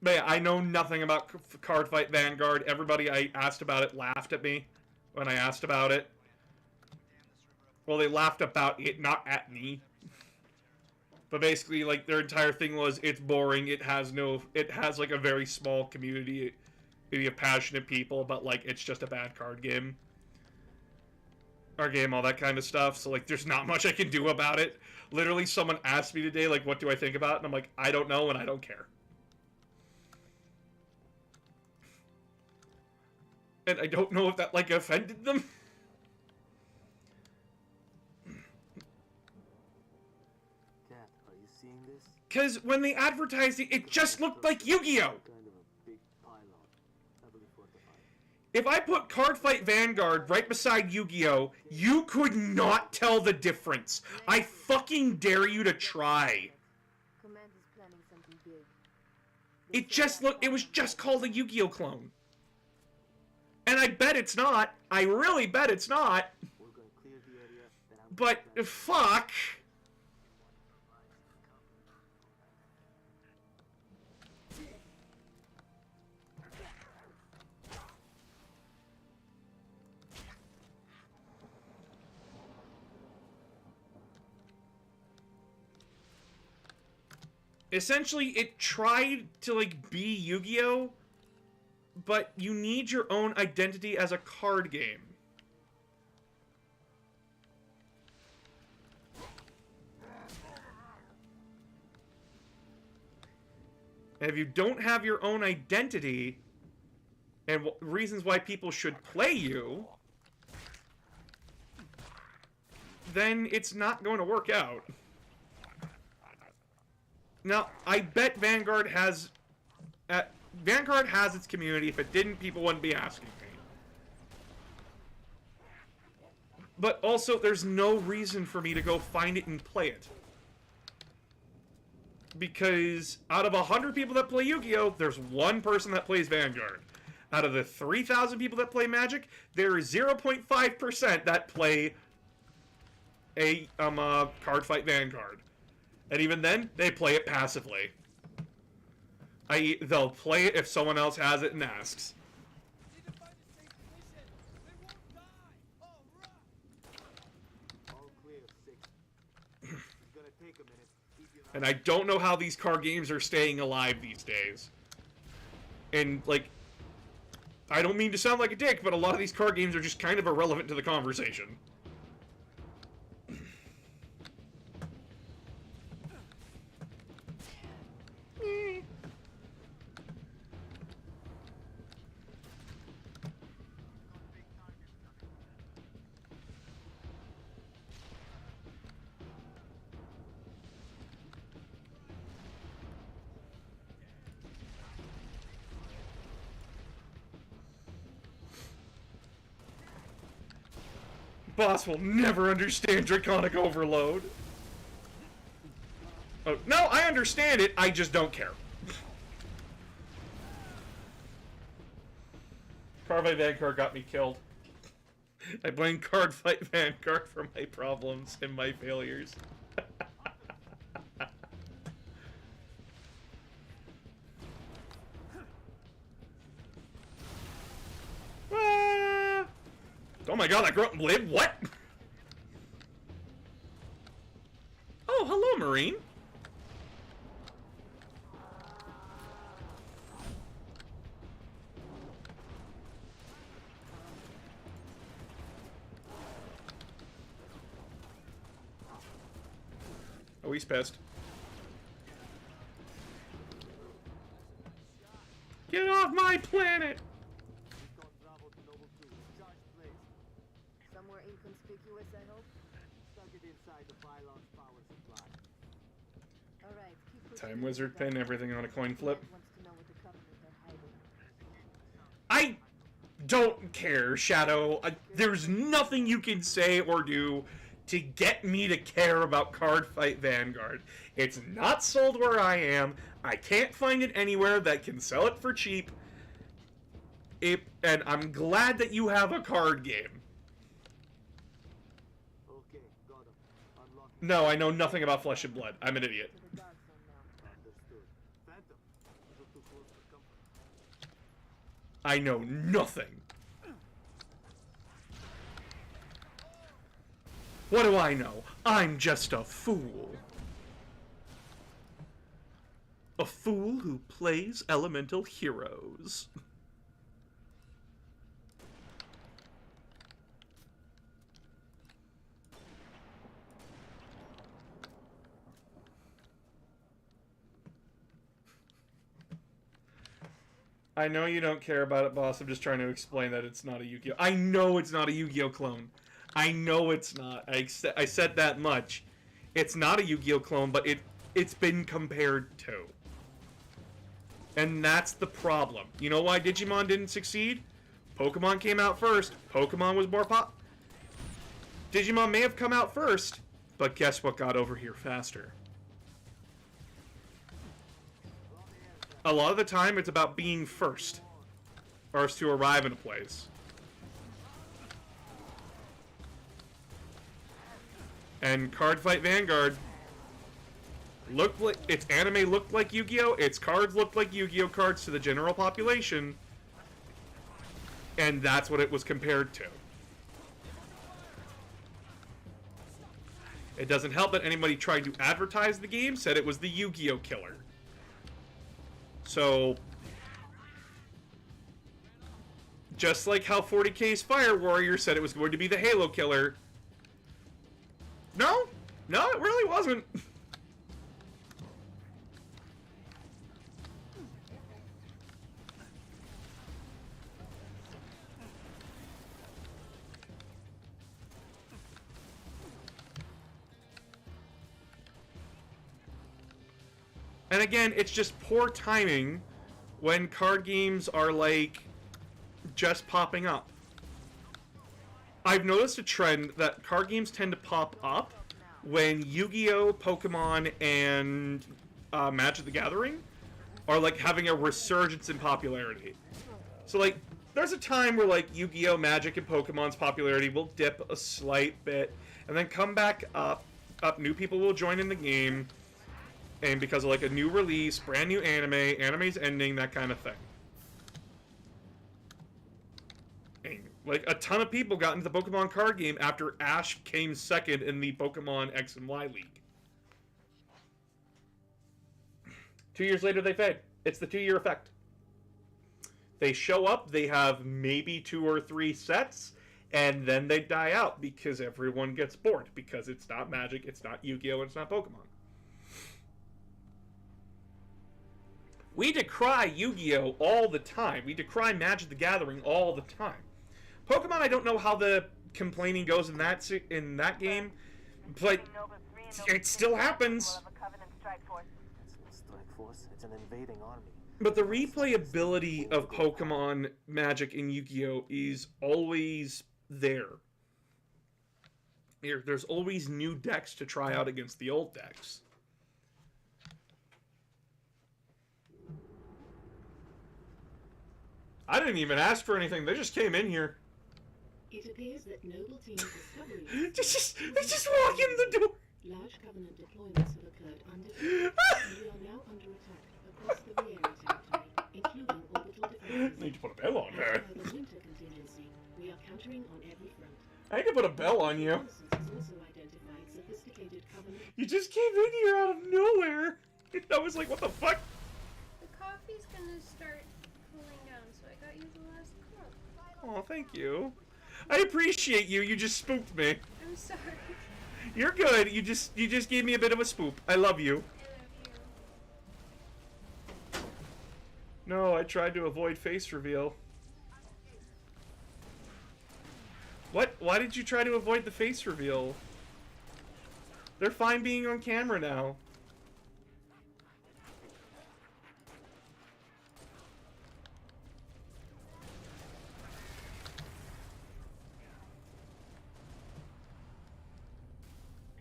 But yeah, I know nothing about Card Fight Vanguard. Everybody I asked about it laughed at me when I asked about it. Well, they laughed about it, not at me. But basically, like, their entire thing was, it's boring, it has like a very small community, maybe of passionate people, but like, it's just a bad card game. Our game, all that kind of stuff, so like, there's not much I can do about it. Literally, someone asked me today, like, what do I think about it? And I'm like, I don't know, and I don't care. And I don't know if that, like, offended them. Cat, are you seeing this? Because when they advertised it, it just looked like Yu-Gi-Oh! Kind of a big pylon, heavily fortified. If I put Card Fight Vanguard right beside Yu-Gi-Oh!, you could not tell the difference. I fucking dare you to try. Command is planning something big. It was just called a Yu-Gi-Oh! Clone. And I bet it's not. I really bet it's not. We're gonna clear the area, then I'm But, gonna fuck. Essentially, it tried to, like, be Yu-Gi-Oh!, but you need your own identity as a card game. And if you don't have your own identity, and reasons why people should play you, then it's not going to work out. Now, I bet Vanguard has its community. If it didn't, people wouldn't be asking me. But also, there's no reason for me to go find it and play it. Because out of 100 people that play Yu-Gi-Oh!, there's one person that plays Vanguard. Out of the 3,000 people that play Magic, there is 0.5% that play a Card Fight Vanguard. And even then, they play it passively. I.e., they'll play it if someone else has it and asks. Need to find a safe position. They won't die. All right. all clear, 6. It's gonna take a minute. Keep your And I don't know how these card games are staying alive these days. And, like, I don't mean to sound like a dick, but a lot of these card games are just kind of irrelevant to the conversation. Boss will never understand Draconic Overload. Oh, no, I understand it. I just don't care. Cardfight Vanguard got me killed. I blame Cardfight Vanguard for my problems and my failures. Ah! Oh my god, that girl lived? What? Oh, hello, Marine. Oh, he's pissed. Get off my planet! Recon Bravo to Noble 2. Charge place. Somewhere inconspicuous, I hope. Stuck it inside the pylon's power supply. Alright, keep pushing Time the wizard back. pin, everything on a coin flip. Wants to know what the Covenant are hiding. I don't care, Shadow. There's nothing you can say or do to get me to care about Cardfight Vanguard. It's not sold where I am. I can't find it anywhere that can sell it for cheap. And I'm glad that you have a card game. Okay, got him. Unlock it. No, I know nothing about Flesh and Blood. I'm an idiot. To the dark zone now. Understood. Phantom. A little too close for comfort. I know nothing. What do I know? I'm just a fool. A fool who plays elemental heroes. I know you don't care about it, boss. I'm just trying to explain that it's not a Yu-Gi-Oh! I know it's not a Yu-Gi-Oh! Clone. I know it's not. I said that much. It's not a Yu-Gi-Oh! Clone, but it's been compared to. And that's the problem. You know why Digimon didn't succeed? Pokemon came out first. Pokemon was more Digimon may have come out first, but guess what got over here faster? A lot of the time, it's about being first. First to arrive in a place. And Cardfight Vanguard looked like its anime looked like Yu-Gi-Oh! Its cards looked like Yu-Gi-Oh! Cards to the general population. And that's what it was compared to. It doesn't help that anybody tried to advertise the game said it was the Yu-Gi-Oh! Killer. So, just like how 40K's Fire Warrior said it was going to be the Halo Killer. No, it really wasn't. And again, it's just poor timing when card games are like just popping up. I've noticed a trend that card games tend to pop up when Yu-Gi-Oh!, Pokemon, and Magic the Gathering are like having a resurgence in popularity. So like, there's a time where like Yu-Gi-Oh!, Magic, and Pokemon's popularity will dip a slight bit and then come back up. New people will join in the game. And because of like a new release, brand new anime's ending, that kind of thing. And, like a ton of people got into the Pokemon card game after Ash came second in the Pokemon X and Y League. 2 years later, they fade. It's the 2-year effect. They show up, they have maybe 2 or 3 sets, and then they die out because everyone gets bored because it's not Magic, it's not Yu-Gi-Oh!, it's not Pokemon. We decry Yu-Gi-Oh! All the time. We decry Magic the Gathering all the time. Pokemon, I don't know how the complaining goes in that game, but it still happens. Strike force. It's an invading army. But the replayability of Pokemon, Magic, and Yu-Gi-Oh! Is always there. There's always new decks to try out against the old decks. I didn't even ask for anything. They just came in here. It appears that Noble Team Discovery... They just walk in the door. Large Covenant deployments have occurred under... and we are now under attack across the Riera territory, including orbital defenses. Need to put a bell on her. As per the winter contingency, we are countering on every front. I need to put a bell on you. Reconnaissance has also identified sophisticated Covenant... You just came in here out of nowhere. I was like, what the fuck? The coffee's gonna start cooling down, so I got you the last cup. Oh, thank you. I appreciate you. You just spooked me. I'm sorry. You're good. You just gave me a bit of a spook. I love you. I love you. No, I tried to avoid face reveal. What? Why did you try to avoid the face reveal? They're fine being on camera now.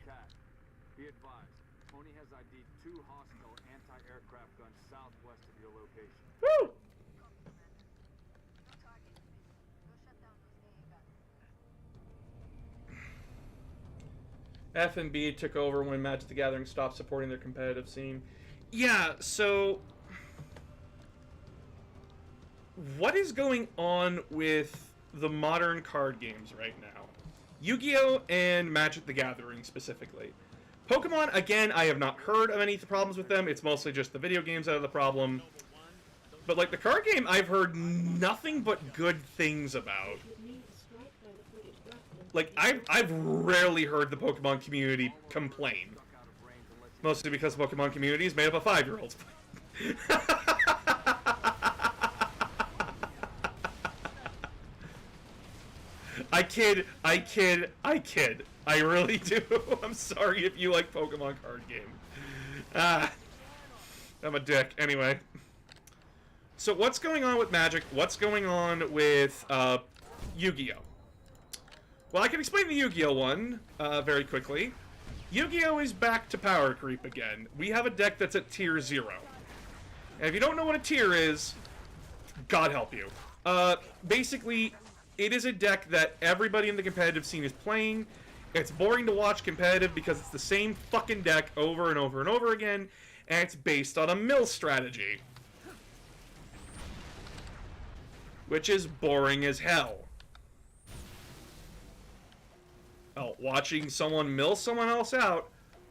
Cat, be advised. Tony has ID'd 2 hostile anti-aircraft guns southwest of your location. Woo! F and B took over when Magic the Gathering stopped supporting their competitive scene. Yeah, so... what is going on with the modern card games right now? Yu-Gi-Oh! And Magic the Gathering, specifically. Pokemon, again, I have not heard of any problems with them. It's mostly just the video games that are the problem. But, like, the card game, I've heard nothing but good things about. Like, I've rarely heard the Pokemon community complain. Mostly because the Pokemon community is made up of 5-year-olds. I kid. I really do. I'm sorry if you like Pokemon card game. I'm a dick. Anyway. So what's going on with Magic? What's going on with Yu-Gi-Oh? Well, I can explain the Yu-Gi-Oh one very quickly. Yu-Gi-Oh is back to power creep again. We have a deck that's at tier 0. And if you don't know what a tier is, God help you. Basically, it is a deck that everybody in the competitive scene is playing. It's boring to watch competitive because it's the same fucking deck over and over and over again, and it's based on a mill strategy. Which is boring as hell. Oh, watching someone mill someone else out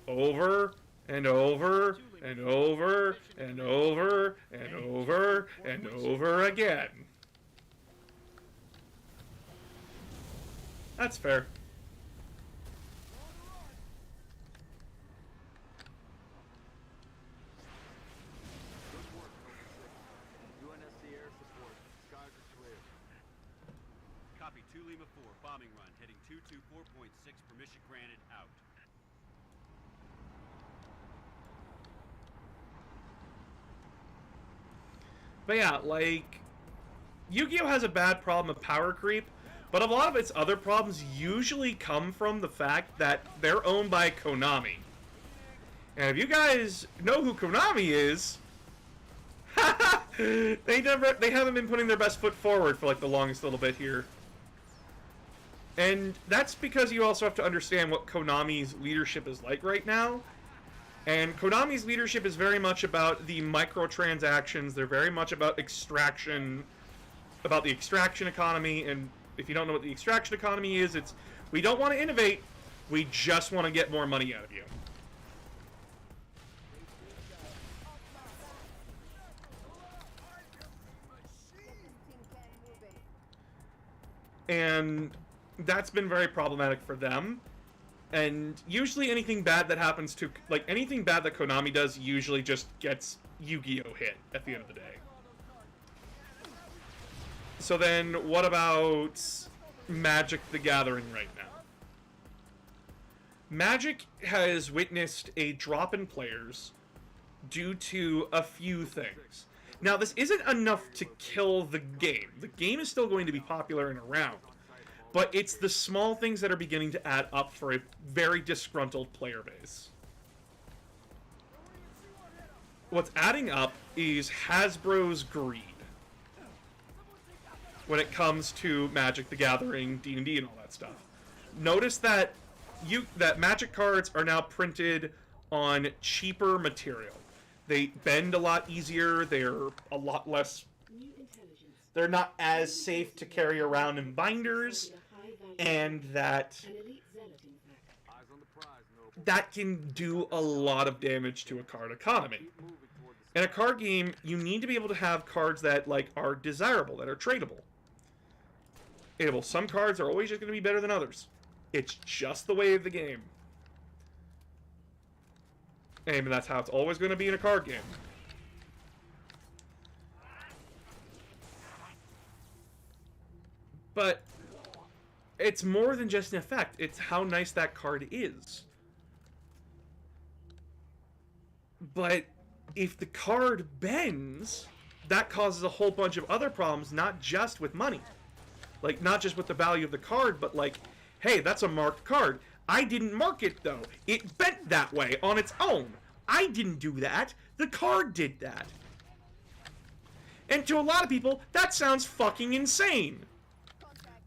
over and over and over and over and over and over again. That's fair. UNSC air support. Skies are clear. Copy 2 Lima 4, bombing run, heading 224.6, permission granted, out. But yeah, like, Yu-Gi-Oh has a bad problem of power creep, but a lot of its other problems usually come from the fact that they're owned by Konami. And if you guys know who Konami is, they haven't been putting their best foot forward for like the longest little bit here. And that's because you also have to understand what Konami's leadership is like right now. And Konami's leadership is very much about the microtransactions. They're very much about extraction, about the extraction economy. And if you don't know what the extraction economy is, it's we don't want to innovate, we just want to get more money out of you. And that's been very problematic for them. And usually anything bad that happens to, like, anything bad that Konami does usually just gets Yu-Gi-Oh hit at the end of the day. So then, what about Magic the Gathering right now? Magic has witnessed a drop in players due to a few things. Now, this isn't enough to kill the game. The game is still going to be popular and around. But it's the small things that are beginning to add up for a very disgruntled player base. What's adding up is Hasbro's greed. when it comes to Magic the Gathering, D&D, and all that stuff. Notice that that Magic cards are now printed on cheaper material. They bend a lot easier. They're a lot less. They're not as safe to carry around in binders, and that can do a lot of damage to a card economy. In a card game, you need to be able to have cards that are desirable, that are tradable. Some cards are always just going to be better than others. It's just the way of the game. And that's how it's always going to be in a card game. But it's more than just an effect. It's how nice that card is. But if the card bends, that causes a whole bunch of other problems, not just with money. Not just with the value of the card, but hey, that's a marked card. I didn't mark it, though. It bent that way on its own. I didn't do that. The card did that. And to a lot of people, that sounds fucking insane.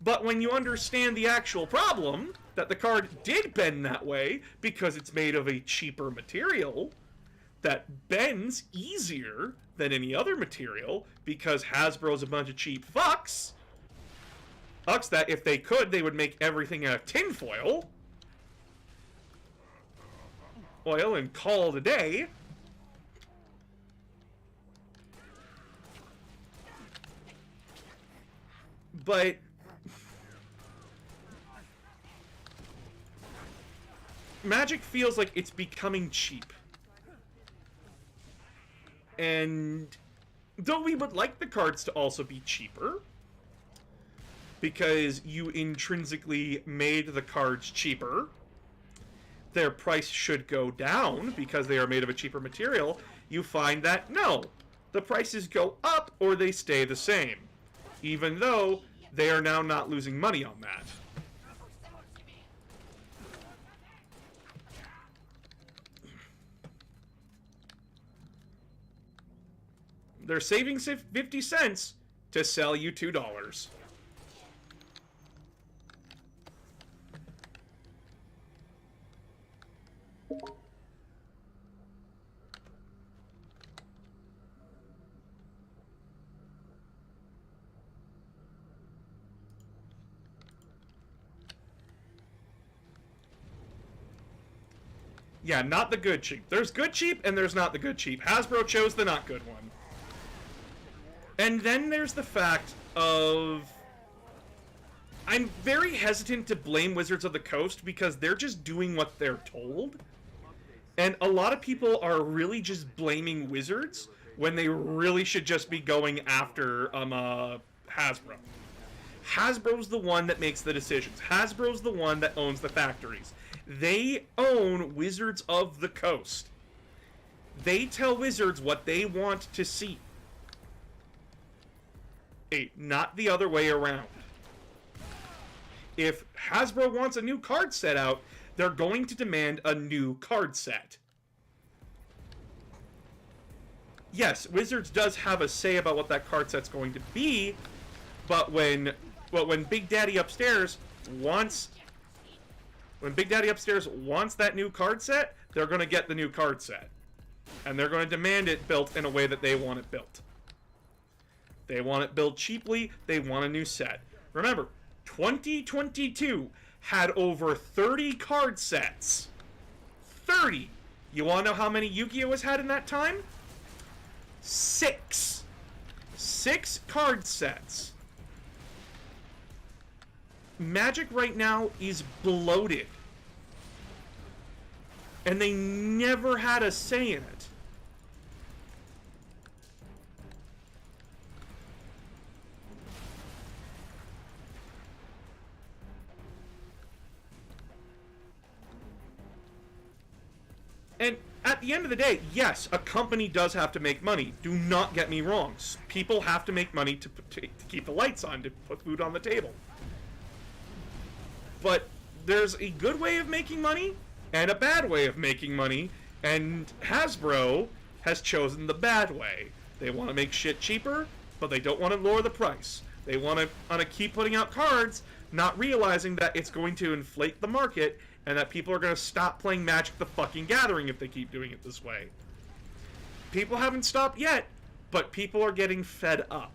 But when you understand the actual problem, that the card did bend that way because it's made of a cheaper material that bends easier than any other material because Hasbro's a bunch of cheap fucks that if they could, they would make everything out of tinfoil oil and call it a day. But Magic feels like it's becoming cheap. And though we would like the cards to also be cheaper, because you intrinsically made the cards cheaper, their price should go down because they are made of a cheaper material, you find that no, the prices go up or they stay the same, even though they are now not losing money on that. They're saving 50 cents to sell you $2. Yeah, not the good cheap. There's good cheap and there's not the good cheap. Hasbro chose the not good one. And then there's the fact of... I'm very hesitant to blame Wizards of the Coast because they're just doing what they're told. And a lot of people are really just blaming Wizards when they really should just be going after Hasbro. Hasbro's the one that makes the decisions. Hasbro's the one that owns the factories. They own Wizards of the Coast. They tell Wizards what they want to see. Not the other way around. If Hasbro wants a new card set out, they're going to demand a new card set. Yes, Wizards does have a say about what that card set's going to be, but when Big Daddy upstairs wants that new card set, they're going to get the new card set. And they're going to demand it built in a way that they want it built. They want it built cheaply. They want a new set. Remember, 2022 had over 30 card sets. 30! You want to know how many Yu-Gi-Oh! Has had in that time? 6. 6 card sets. Magic right now is bloated. And they never had a say in it. And at the end of the day, yes, a company does have to make money. Do not get me wrong. People have to make money to keep the lights on, to put food on the table. But there's a good way of making money and a bad way of making money, and Hasbro has chosen the bad way. They want to make shit cheaper, but they don't want to lower the price. They want to keep putting out cards, not realizing that it's going to inflate the market and that people are going to stop playing Magic the fucking Gathering if they keep doing it this way. People haven't stopped yet, but people are getting fed up.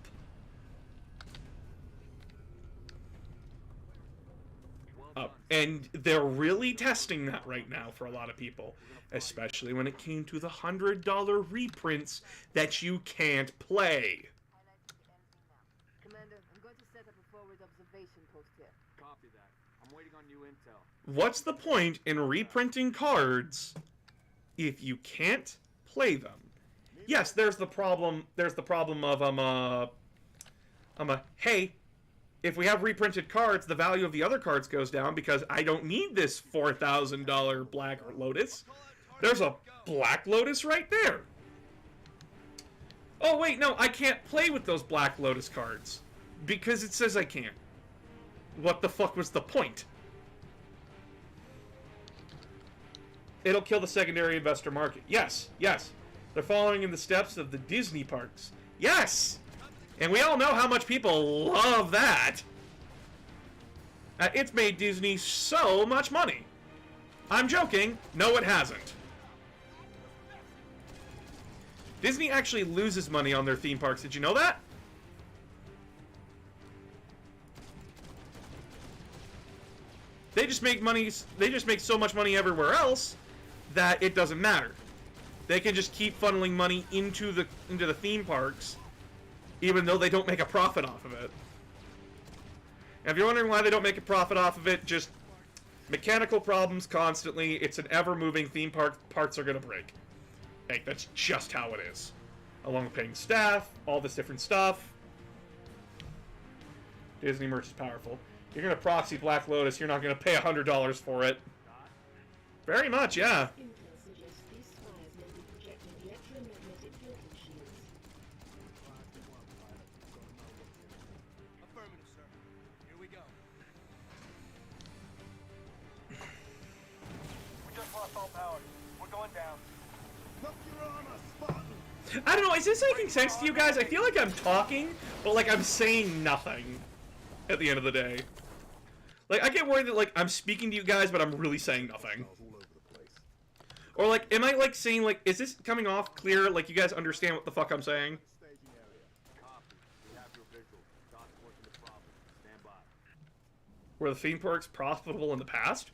And they're really testing that right now for a lot of people, especially when it came to the $100 reprints that you can't play. Commander, I'm going to set up a forward observation post here. Copy that. I'm waiting on new intel. What's the point in reprinting cards if you can't play them? Yes, there's the problem. There's the problem of hey, if we have reprinted cards, the value of the other cards goes down because I don't need this $4,000 Black Lotus. There's a Black Lotus right there. Oh wait, no, I can't play with those Black Lotus cards because it says I can't. What the fuck was the point? It'll kill the secondary investor market. Yes, yes. They're following in the steps of the Disney parks. Yes! And we all know how much people love that. It's made Disney so much money. I'm joking. No, it hasn't. Disney actually loses money on their theme parks. Did you know that? They just make money. They just make so much money everywhere else that it doesn't matter. They can just keep funneling money into the theme parks, even though they don't make a profit off of it. And if you're wondering why they don't make a profit off of it, just mechanical problems constantly. It's an ever-moving theme park. Parts are going to break. Like, that's just how it is. Along with paying staff, all this different stuff. Disney merch is powerful. You're going to proxy Black Lotus, you're not going to pay $100 for it. Very much, yeah. Intel suggests these spires may be projecting electromagnetic filtering shields. Affirmative, sir. Here we go. We just lost all power. We're going down. Up your armor, Spartan! I don't know, is this making sense to you guys? I feel like I'm talking, but like I'm saying nothing at the end of the day. Like, I get worried that, like, I'm speaking to you guys, but I'm really saying nothing. Or, like, am I, like, saying, like, is this coming off clear? Like, you guys understand what the fuck I'm saying? Copy. We have your visual. Dots working the problem. Stand by. Were the theme parks profitable in the past?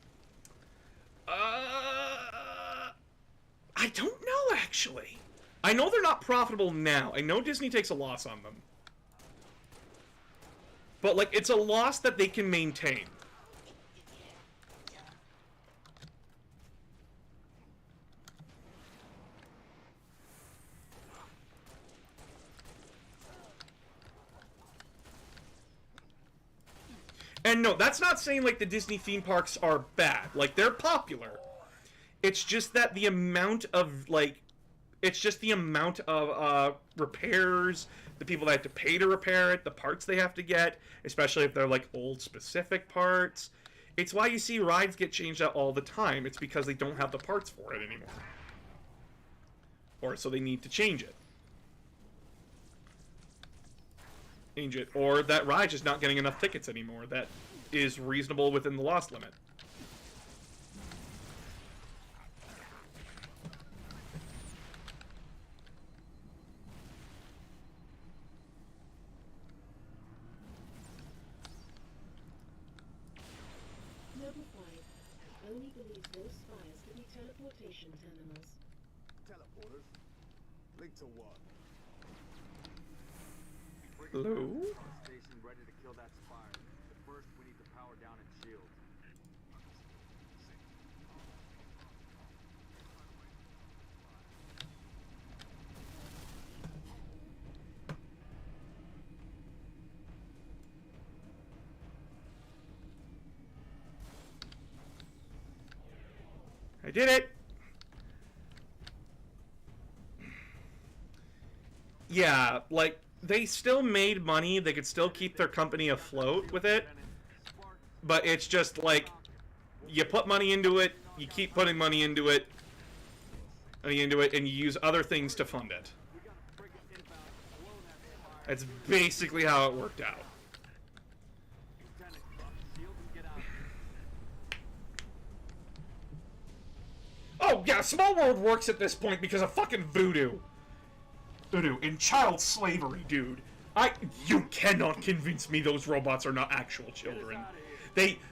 I don't know, actually. I know they're not profitable now. I know Disney takes a loss on them. But, like, it's a loss that they can maintain. And no, that's not saying, like, the Disney theme parks are bad. Like, they're popular. It's just that the amount of, like... It's just the amount of repairs, the people that have to pay to repair it, the parts they have to get, especially if they're, like, old specific parts. It's why you see rides get changed out all the time. It's because they don't have the parts for it anymore. Or so they need to change it. Or that ride just not getting enough tickets anymore that is reasonable within the loss limit. Noble 5 only believes those spires to be teleportation terminals. Teleporters? Link to what? Hello? Station ready to kill that spire. But first, we need to power down its shield. I did it! Yeah, like, they still made money, they could still keep their company afloat with it, but it's just like, you put money into it, you keep putting money into it, and you use other things to fund it. That's basically how it worked out. Oh, yeah, Small World works at this point because of fucking voodoo. Voodoo and child slavery, dude. You cannot convince me those robots are not actual children.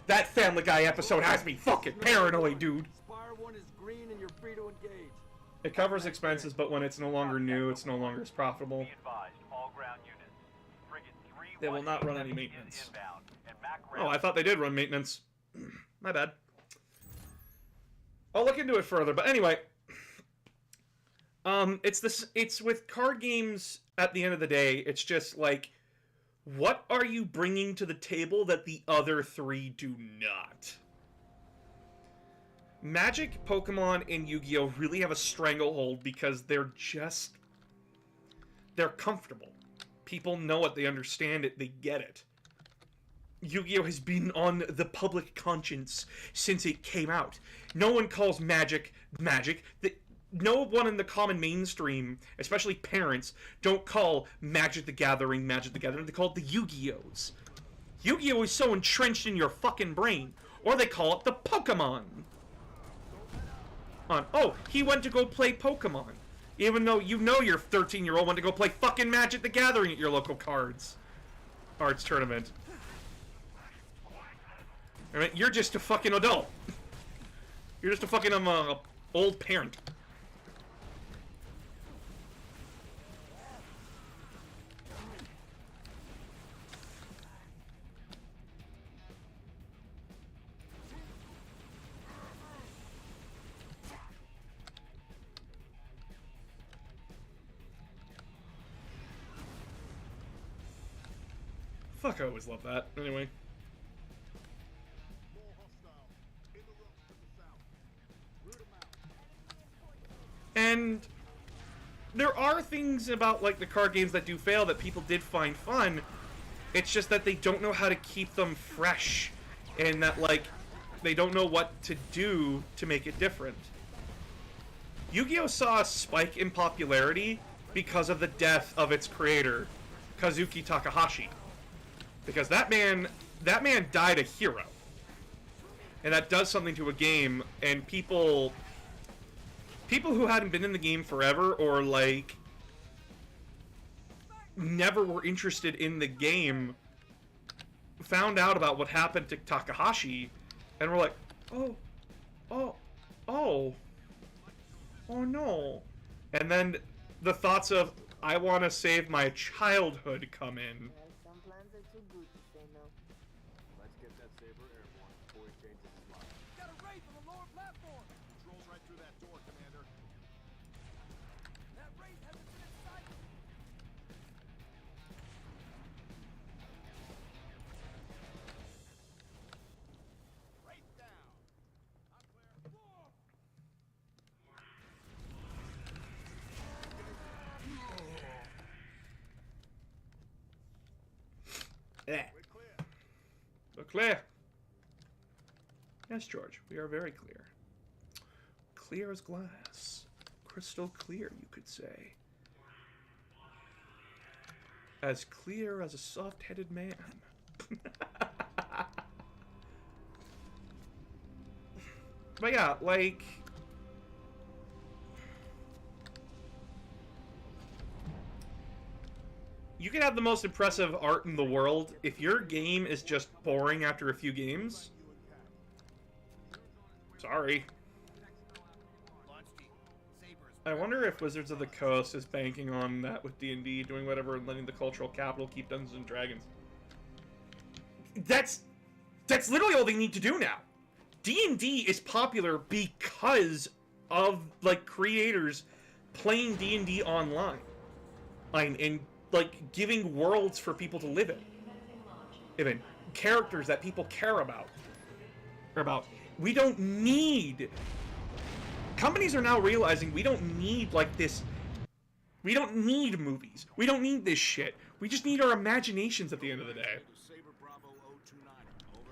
That Family Guy episode has me fucking paranoid, dude. Spire 1 is green and you're free to engage. It covers expenses, but when it's no longer new, it's no longer as profitable. Be advised, all ground units. Frigate 3 They will not run any maintenance. is inbound, and Mac Oh, I thought they did run maintenance. My bad. I'll look into it further, but anyway. It's with card games at the end of the day, it's just like, what are you bringing to the table that the other three do not? Magic, Pokemon, and Yu-Gi-Oh! Really have a stranglehold because they're comfortable. People know it, they understand it, they get it. Yu-Gi-Oh! Has been on the public conscience since it came out. No one calls Magic, Magic. No one in the common mainstream, especially parents, don't call Magic the Gathering Magic the Gathering. They call it the Yu-Gi-Ohs. Yu-Gi-Oh! Is so entrenched in your fucking brain. Or they call it the Pokemon. Oh, he went to go play Pokemon. Even though you know your 13-year-old went to go play fucking Magic the Gathering at your local arts tournament. Alright, you're just a fucking adult. You're just a fucking old parent. Fuck, I always love that. Anyway. And there are things about, like, the card games that do fail that people did find fun. It's just that they don't know how to keep them fresh. And that, like, they don't know what to do to make it different. Yu-Gi-Oh! Saw a spike in popularity because of the death of its creator, Kazuki Takahashi. Because that man died a hero. And that does something to a game, and people who hadn't been in the game forever, or, like, never were interested in the game, found out about what happened to Takahashi, and were like, oh no. And then the thoughts of, I want to save my childhood come in. Some plans are too good to say no. Let's get that saber airborne before he changes his mind. Got a wraith on the lower platform. Controls right through that door, Commander. That wraith hasn't been in sight. Wraith down. I'm clear. Whoa. Yeah. We're clear. Yes, George, we are very clear. Clear as glass. Crystal clear, you could say. As clear as a soft-headed man. But yeah, like... You can have the most impressive art in the world. If your game is just boring after a few games... Sorry. I wonder if Wizards of the Coast is banking on that with D&D, doing whatever and letting the cultural capital keep Dungeons and Dragons. That's literally all they need to do now. D&D is popular because of, like, creators playing D&D online. And like, giving worlds for people to live in. Even characters that people care about. We don't need... Companies are now realizing we don't need, like, this... We don't need movies. We don't need this shit. We just need our imaginations at the end of the day. Saber Bravo 029. Over.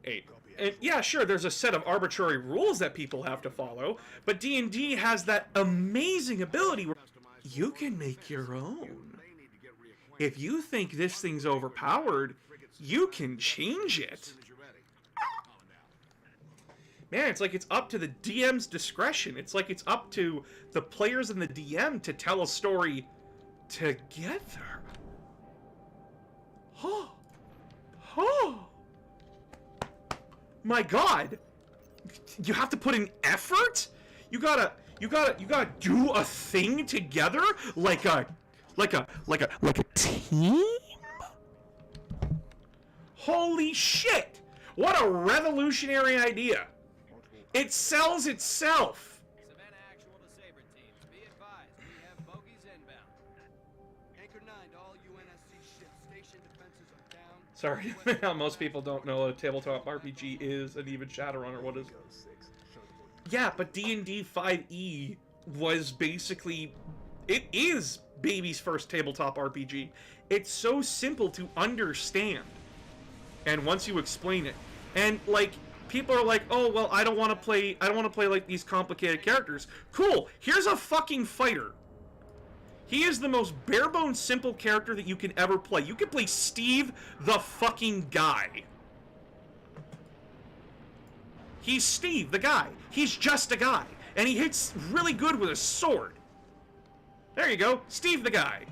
8. And yeah, sure, there's a set of arbitrary rules that people have to follow, but D&D has that amazing ability where you can make your own. If you think this thing's overpowered, you can change it. man, it's like it's up to the DM's discretion. It's like it's up to the players and the DM to tell a story together. Oh. Oh. My God. You have to put in effort? You gotta do a thing together like a team? Holy shit! What a revolutionary idea! It sells itself! Savannah Actual to Saber teams. Be advised, we have bogeys inbound. Anchor 9 to all UNSC ships. Station defenses are down. Sorry, how most people don't know a tabletop RPG is an even Shadowrun or what is. Yeah, but D&D 5e was basically... It is baby's first tabletop RPG. It's so simple to understand. And once you explain it, and like people are like, "Oh, well, I don't want to play like these complicated characters." Cool. Here's a fucking fighter. He is the most bare-bones simple character that you can ever play. You can play Steve the fucking guy. He's Steve the guy. He's just a guy. And he hits really good with a sword. There you go. Steve the guy.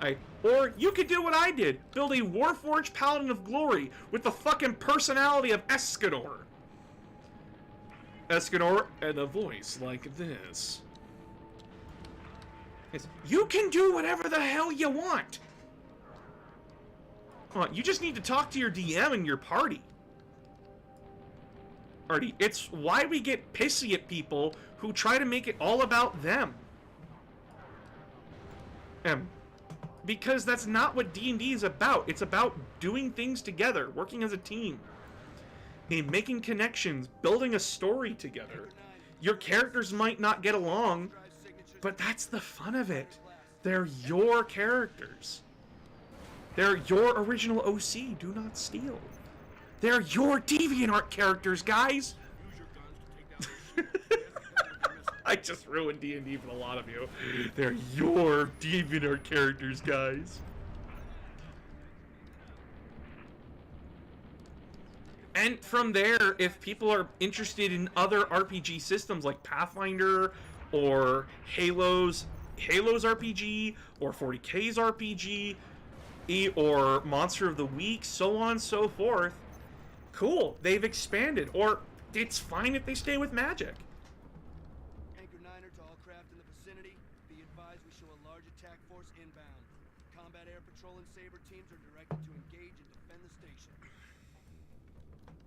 Right. Or you could do what I did. Build a Warforged Paladin of Glory with the fucking personality of Escanor. Escanor and a voice like this. Yes. You can do whatever the hell you want. You just need to talk to your DM and your party. Artie, it's why we get pissy at people who try to make it all about them. Because that's not what D&D is about. It's about doing things together, working as a team, and making connections, building a story together. Your characters might not get along, but that's the fun of it. They're your characters. They're your original OC, do not steal. They're your DeviantArt characters, guys! I just ruined D&D for a lot of you. They're your DeviantArt characters, guys. And from there, if people are interested in other RPG systems like Pathfinder or Halo's RPG or 40K's RPG or Monster of the Week, so on and so forth, cool, they've expanded. Or it's fine if they stay with Magic. Anchor 9er to all craft in the vicinity. Be advised we show a large attack force inbound. Combat Air Patrol and Saber teams are directed to engage and defend the station.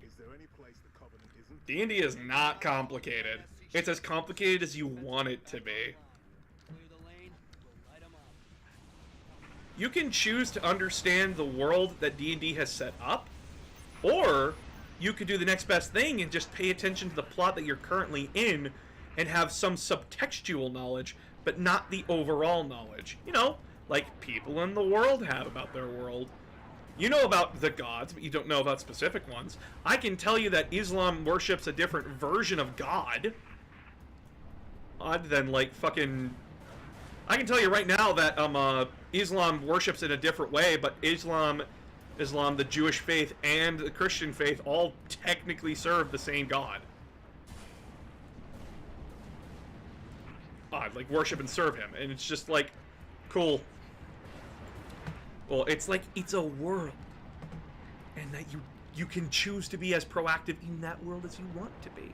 Is there any place the Covenant isn't? D&D is not complicated. It's as complicated as you want it to be. Clear the lane, we'll light 'em up. You can choose to understand the world that D&D has set up, or you could do the next best thing and just pay attention to the plot that you're currently in and have some subtextual knowledge, but not the overall knowledge. You know, like people in the world have about their world. You know about the gods, but you don't know about specific ones. I can tell you that Islam worships a different version of God. Odd than, like, fucking... I can tell you right now that Islam worships in a different way, but Islam, the Jewish faith, and the Christian faith all technically serve the same God. Like, worship and serve him. And it's just like, cool. Well, it's like, it's a world. And that you can choose to be as proactive in that world as you want to be.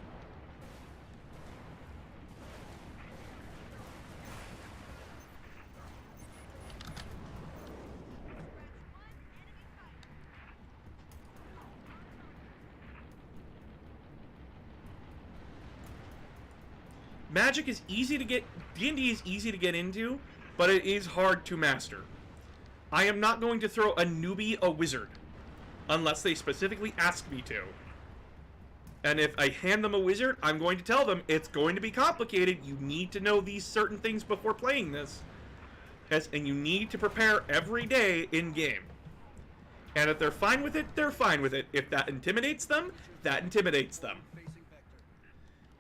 Magic is easy to get, D&D is easy to get into, but it is hard to master. I am not going to throw a newbie a wizard, unless they specifically ask me to. And if I hand them a wizard, I'm going to tell them, it's going to be complicated, you need to know these certain things before playing this. And you need to prepare every day in-game. And if they're fine with it, they're fine with it. If that intimidates them, that intimidates them.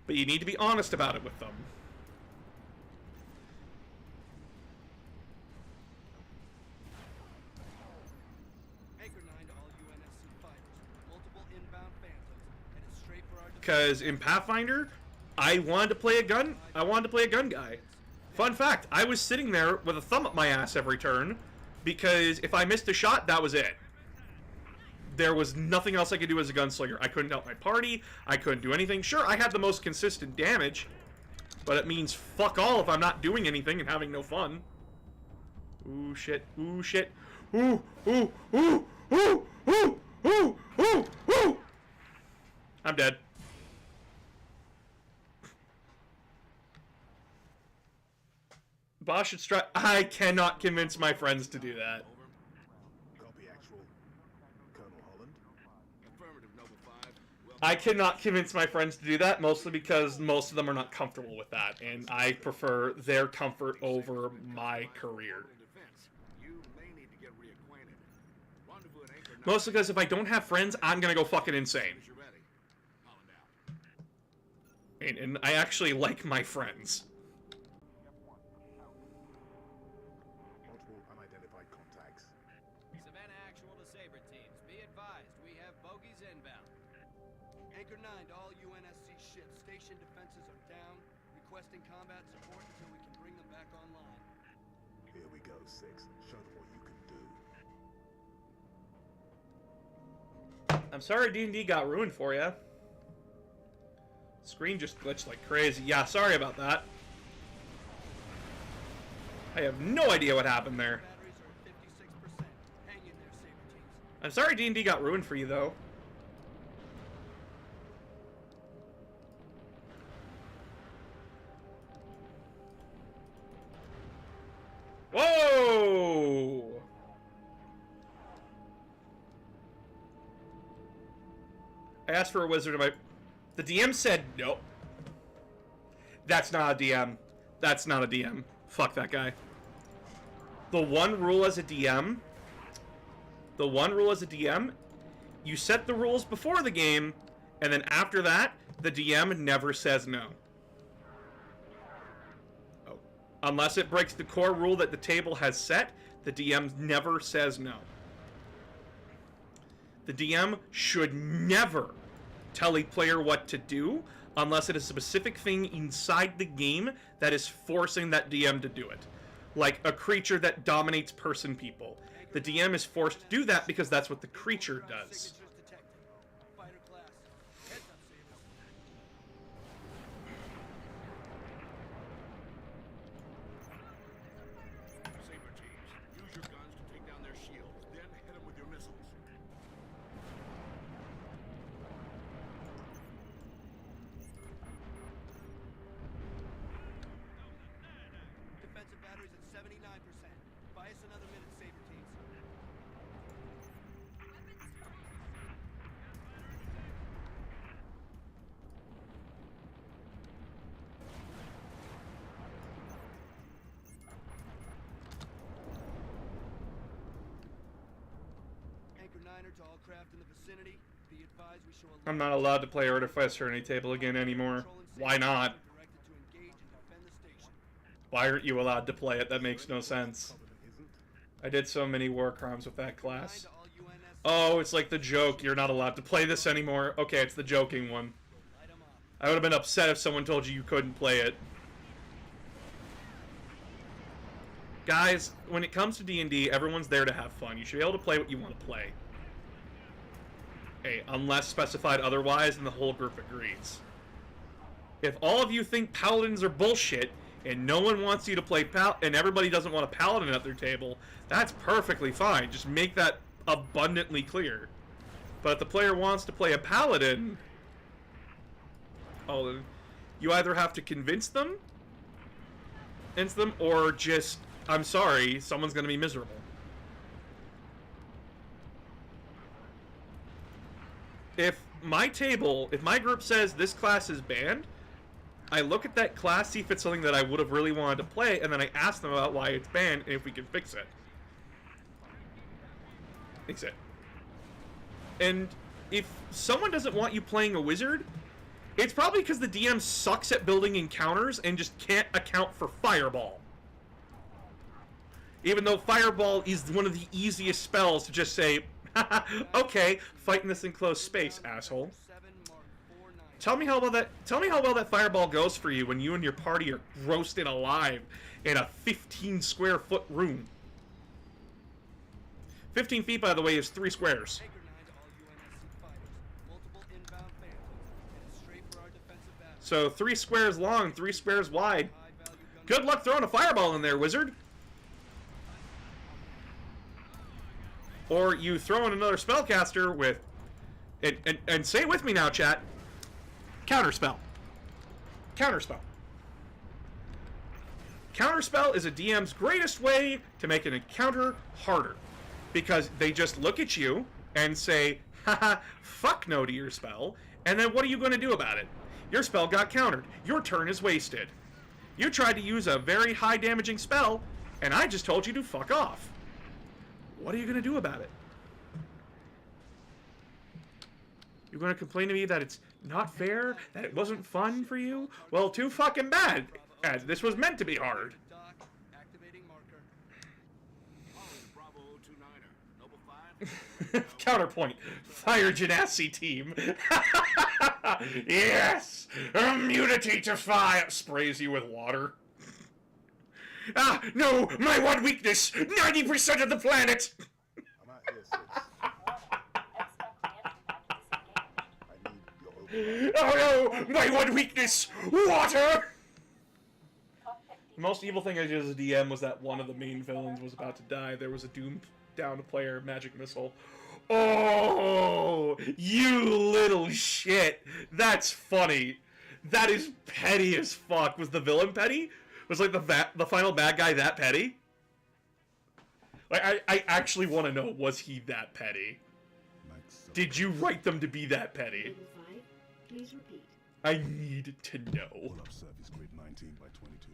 But you need to be honest about it with them. Anchor 9 to all UNSC fighters. Multiple inbound phantoms, headed straight for Because in Pathfinder, I wanted to play a gun. I wanted to play a gun guy. Fun fact, I was sitting there with a thumb up my ass every turn, because if I missed a shot, that was it. There was nothing else I could do as a gunslinger. I couldn't help my party. I couldn't do anything. Sure, I had the most consistent damage, but it means fuck all if I'm not doing anything and having no fun. Ooh, shit. Ooh, shit. Ooh, ooh, ooh, ooh, ooh, ooh, ooh, ooh. I'm dead. Boss should strike. I cannot convince my friends to do that. Copy actual. Colonel Holland. Affirmative, Noble 5. Well, I cannot convince my friends to do that, mostly because most of them are not comfortable with that, and I prefer their comfort over my career. defense. You may need to get reacquainted. Rendezvous at Anchor 9. Mostly because if I don't have friends, I'm gonna go fucking insane. You're ready. Holland out. And I actually like my friends. Multiple unidentified contacts. Savannah actual to Saber teams. Be advised, we have bogeys inbound. Anchor 9 to all UNSC ships. Station defenses are down. Requesting combat support until we can bring them back online. Here we go, 6. Show them what you can do. I'm sorry D&D got ruined for you. Screen just glitched like crazy. Yeah, sorry about that. I have no idea what happened there. Batteries are at 56%. Hang in there, Saber teams. I'm sorry D&D got ruined for you, though. Whoa! I asked for a wizard. The DM said no. That's not a DM. That's not a DM. Fuck that guy. The one rule as a DM, you set the rules before the game, and then after that, the DM never says no. Oh. Unless it breaks the core rule that the table has set, the DM never says no. The DM should never tell a player what to do unless it is a specific thing inside the game that is forcing that DM to do it. Like a creature that dominates person people. The DM is forced to do that because that's what the creature does. Signatures detected. Fighter class. Heads up, Sabers. Saber teams, use your guns to take down their shields, then hit them with your missiles. Defensive batteries at 79%. Buy us another minute, Saber teams. Anchor 9er to all craft in the vicinity. Be advised we show a I'm not allowed to play Artificer any table again anymore. Why not? directed to engage and defend the station. Why aren't you allowed to play it? That makes no sense. Isn't. I did so many war crimes with that 9 class. to all UNS. Oh, it's like the joke. You're not allowed to play this anymore. Okay, it's the joking one. Light 'em up. I would have been upset if someone told you couldn't play it. Guys, when it comes to D&D, everyone's there to have fun. You should be able to play what you want to play. Hey, unless specified otherwise, and the whole group agrees. If all of you think paladins are bullshit, and no one wants you to play and everybody doesn't want a paladin at their table, that's perfectly fine. Just make that abundantly clear. But if the player wants to play a paladin, oh, you either have to convince them, or just, I'm sorry, someone's going to be miserable. If my group says this class is banned, I look at that class, see if it's something that I would have really wanted to play, and then I ask them about why it's banned and if we can fix it. Fix it. And if someone doesn't want you playing a wizard, it's probably because the DM sucks at building encounters and just can't account for Fireball. Even though Fireball is one of the easiest spells to just say, okay, fight in this enclosed space, asshole. Tell me how well that fireball goes for you when you and your party are roasted alive in a 15 square foot room. 15 feet, by the way, is 3 squares. Anchor 9 to all UNSC fighters. Multiple inbound phantoms. Headed straight for our defensive battery. So 3 squares long, 3 squares wide. Good luck throwing a fireball in there, wizard. Or you throw in another spellcaster with... And say it with me now, chat. Counterspell. Counterspell. Counterspell is a DM's greatest way to make an encounter harder. Because they just look at you and say, haha, fuck no to your spell, and then what are you going to do about it? Your spell got countered. Your turn is wasted. You tried to use a very high damaging spell, and I just told you to fuck off. What are you going to do about it? You're going to complain to me that it's not fair? That it wasn't fun for you? Well, too fucking bad. As this was meant to be hard. Activating marker. Bravo 29er. Noble 5. Counterpoint. Fire Genasi team. Yes! Immunity to fire! Sprays you with water. Ah, no! My one weakness! 90% of the planet! I'm out here, Six. I need your override. Oh no! My one weakness! Water! The most evil thing I did as a DM was that one of the main villains was about to die. There was a doom down player magic missile. Oh, you little shit. That's funny. That is petty as fuck. Was the villain petty? Was like the final bad guy that petty? Like I actually want to know, was he that petty? Did you write them to be that petty? Level 5, please repeat. I need to know. Pull up service grade 19 by 22.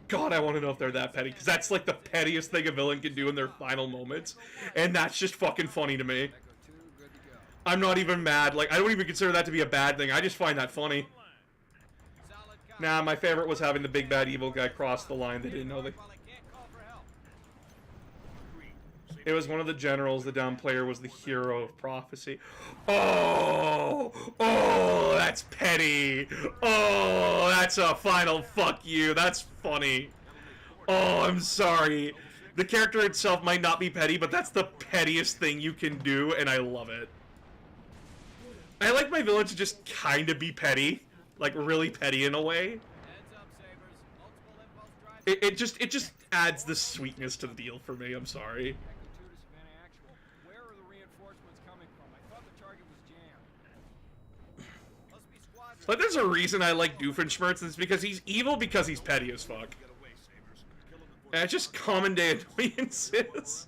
God, I want to know if they're that petty, because that's like the pettiest thing a villain can do in their final moments, and that's just fucking funny to me. I'm not even mad. Like, I don't even consider that to be a bad thing. I just find that funny. Nah, my favorite was having the big bad evil guy cross the line. They didn't know they... It was one of the generals. The down player was the hero of prophecy. Oh! Oh, that's petty! Oh, that's a final fuck you. That's funny. Oh, I'm sorry. The character itself might not be petty, but that's the pettiest thing you can do, and I love it. I like my villain to just kind of be petty. Like, really petty in a way. It just adds the sweetness to the deal for me. I'm sorry. Where are the reinforcements coming from? I thought the target was jammed. Must be squadron. Like, there's a reason I like Doofenshmirtz, and it's because he's evil because he's petty as fuck. And it's just common day annoyances.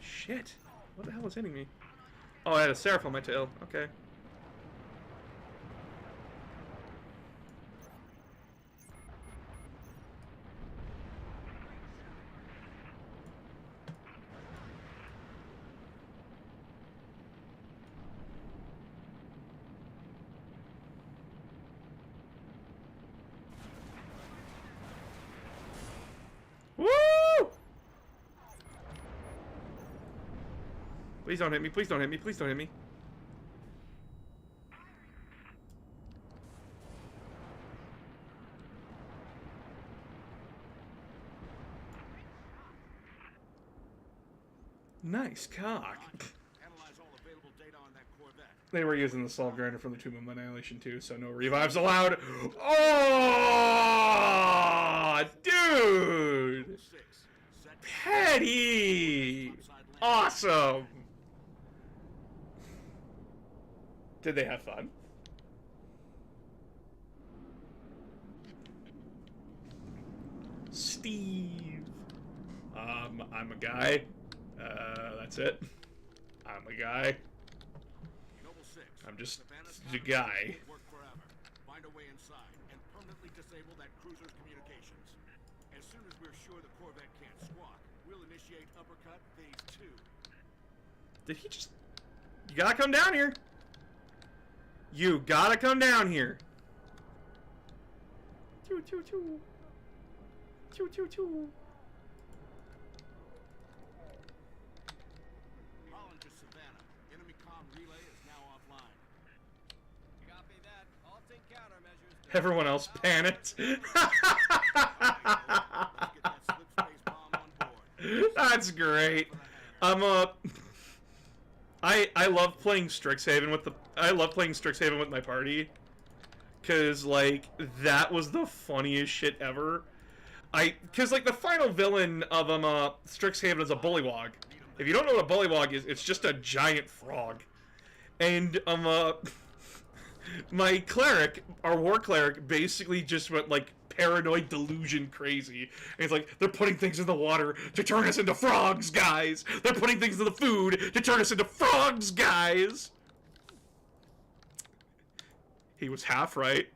Shit. What the hell is hitting me? Oh, I had a seraph on my tail. Okay. Woo! Please don't hit me, please don't hit me, please don't hit me. Nice cock. Analyze all available data on that Corvette. They were using the Soul Grinder from the Tomb of Annihilation too, so no revives allowed. Oh, dude! Petty! Awesome! Did they have fun? Steve. I'm a guy. That's it. I'm a guy. I'm just a guy. Work forever. Find a way inside and permanently disable that cruiser's communications. As soon as we're sure the Corvette can't squawk, we'll initiate uppercut phase 2. Did he just... You gotta come down here. You gotta come down here. Choo, choo, choo. choo, choo, choo. Holland to Savannah. Enemy comm relay is now offline. Copy that. Halting countermeasures. Everyone else panicked. That's great. I love playing Strixhaven with my party, cause like that was the funniest shit ever. Cause like the final villain of Strixhaven is a bullywog. If you don't know what a bullywog is, it's just a giant frog. And my cleric, our war cleric, basically just went like paranoid delusion crazy. And he's like, they're putting things in the water to turn us into frogs, guys! They're putting things in the food to turn us into frogs, guys! He was half right.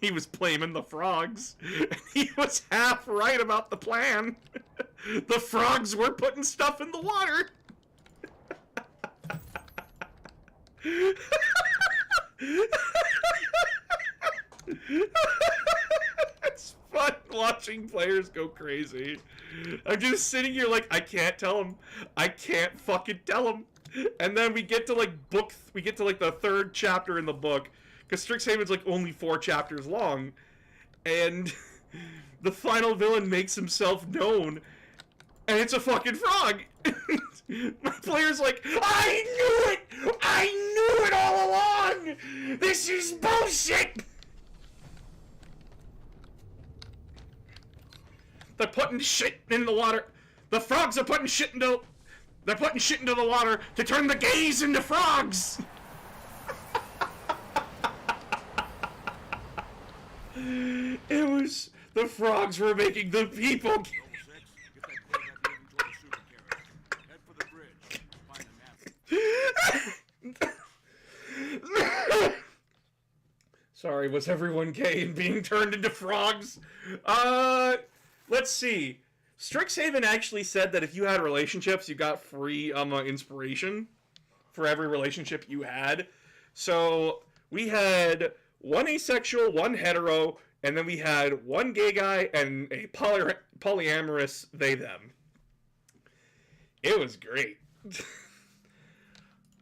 He was blaming the frogs. He was half right about the plan. The frogs were putting stuff in the water. It's fun watching players go crazy. I'm just sitting here like, I can't tell them. I can't fucking tell them. And then we get to like the third chapter in the book, because Strixhaven's like only 4 chapters long, and the final villain makes himself known, and it's a fucking frog. My player's like, I knew it! I knew it all along! This is bullshit! They're putting shit in the water. The frogs are putting shit into... They're putting shit into the water to turn the gays into frogs! It was... The frogs were making the people... Sorry, was everyone gay and being turned into frogs? Let's see. Strixhaven actually said that if you had relationships, you got free inspiration for every relationship you had. So we had 1 asexual, 1 hetero, and then we had 1 gay guy and a polyamorous they-them. It was great.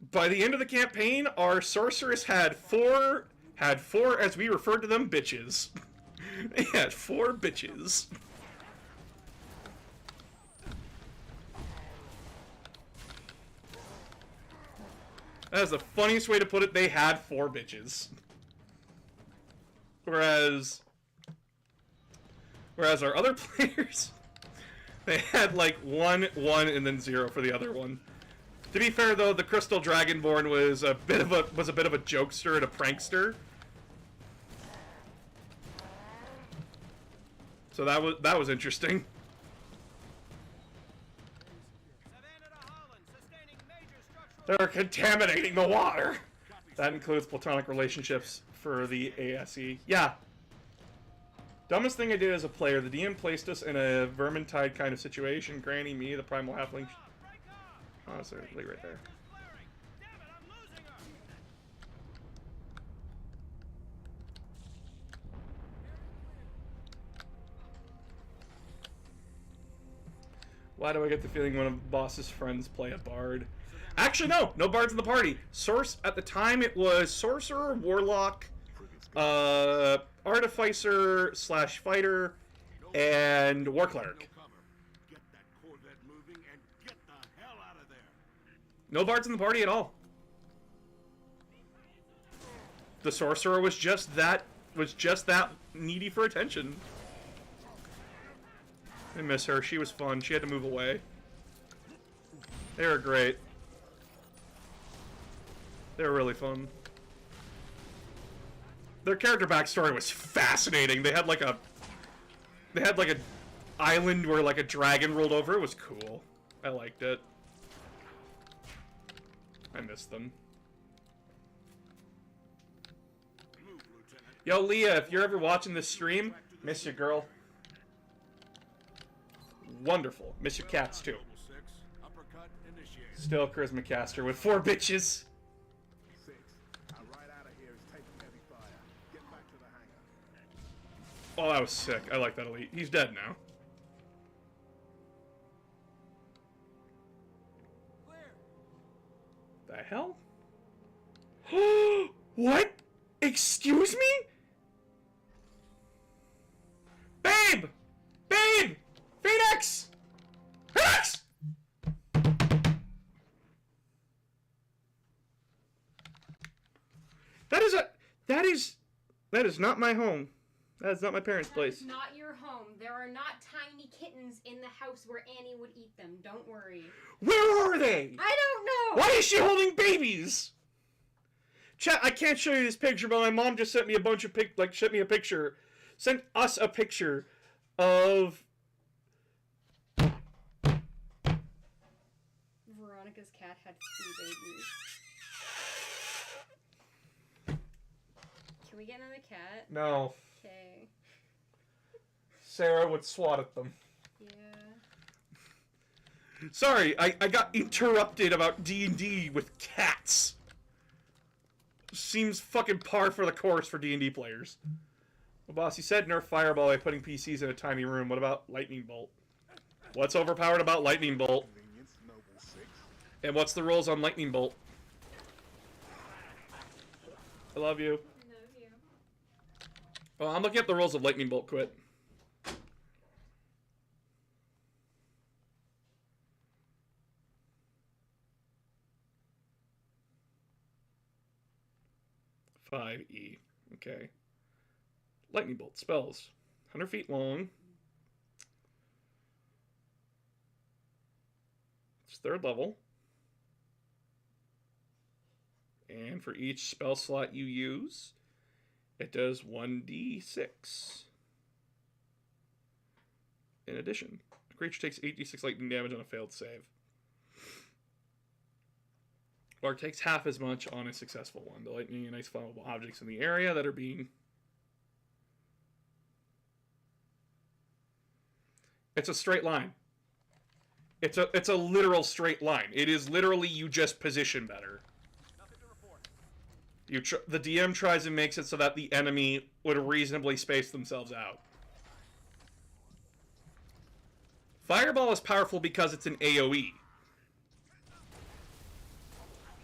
By the end of the campaign, our sorceress had four, as we referred to them, bitches. They had 4 bitches. That is the funniest way to put it. They had 4 bitches. Whereas our other players, they had like 1, 1, and then 0 for the other one. To be fair, though, the Crystal Dragonborn was a bit of a jokester and a prankster. So that was interesting. They're contaminating the water. That includes platonic relationships for the ASE. Yeah. Dumbest thing I did as a player. The DM placed us in a Vermintide kind of situation. Granny, me, the primal halfling. Oh, it's literally right there. Why do I get the feeling one of the boss's friends play a bard? Actually, no bards in the party. At the time, it was sorcerer, warlock, artificer / fighter, and war cleric. No bards in the party at all. The sorcerer was just that needy for attention. I miss her. She was fun. She had to move away. They were great. They were really fun. Their character backstory was fascinating. They had like a island where like a dragon rolled over. It was cool. I liked it. I missed them. Yo, Leah, if you're ever watching this stream, miss you, girl. Wonderful. Miss your cats, too. Still charisma caster with 4 bitches. Oh, that was sick. I like that elite. He's dead now. Excuse me? Babe! Babe! Phoenix! Phoenix! That is not my home. That is not my parents' place. That is not your home. There are not tiny kittens in the house where Annie would eat them. Don't worry. Where are they? I don't know! Why is she holding babies? Chat, I can't show you this picture, but my mom just sent me a bunch of sent us a picture of Veronica's cat had 3 babies. Can we get another cat? No. Okay. Sarah would swat at them. Yeah. Sorry, I got interrupted about D&D with cats. Seems fucking par for the course for D&D players. Well, boss, you said nerf Fireball by putting PCs in a tiny room. What about Lightning Bolt? What's overpowered about Lightning Bolt? And what's the rules on Lightning Bolt? I love you. Oh, I'm looking up the rules of Lightning Bolt. Quit. E. Okay. Lightning Bolt spells. 100 feet long. It's 3rd level. And for each spell slot you use, it does 1d6. In addition, the creature takes 8d6 lightning damage on a failed save. Or takes half as much on a successful one. The lightning ignites flammable objects in the area that are being... It's a straight line. It's a literal straight line. It is literally you just position better. The DM tries and makes it so that the enemy would reasonably space themselves out. Fireball is powerful because it's an AoE.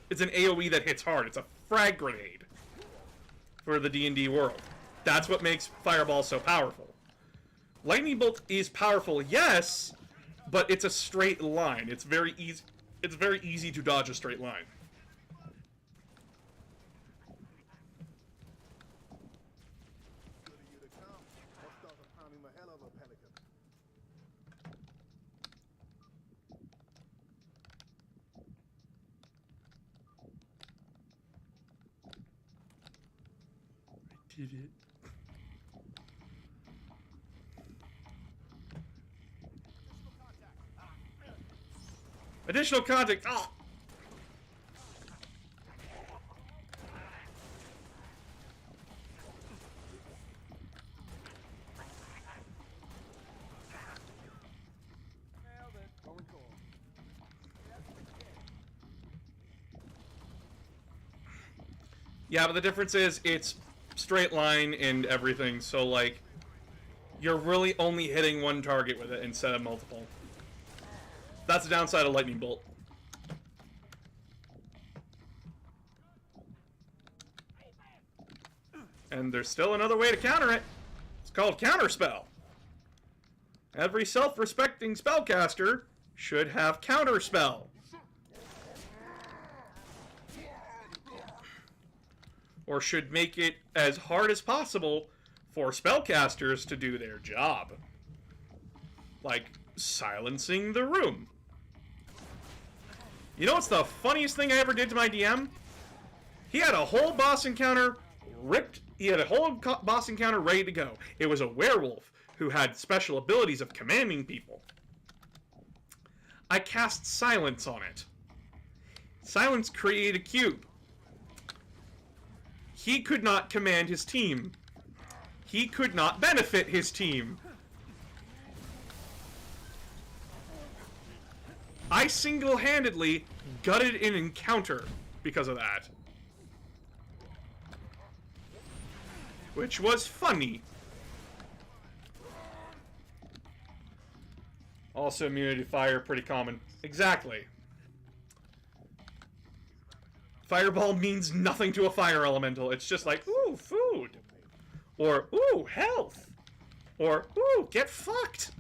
It's an AoE that hits hard. It's a frag grenade for the D&D world. That's what makes Fireball so powerful. Lightning Bolt is powerful, yes, but it's a straight line. It's very easy. It's very easy to dodge a straight line. Did it. Additional contact. Oh. Yeah, but the difference is it's straight line and everything, so like you're really only hitting one target with it instead of multiple. That's the downside of Lightning Bolt. And there's still another way to counter it. It's called Counterspell. Every self-respecting spellcaster should have Counterspell. Or should make it as hard as possible for spellcasters to do their job. Like silencing the room. You know what's the funniest thing I ever did to my DM? He had a whole boss encounter boss encounter ready to go. It was a werewolf who had special abilities of commanding people. I cast silence on it. Silence created a cube. He could not command his team. He could not benefit his team. I single-handedly gutted an encounter because of that. Which was funny. Also, immunity to fire, pretty common. Exactly. Fireball means nothing to a fire elemental. It's just like, ooh, food. Or, ooh, health. Or, ooh, get fucked.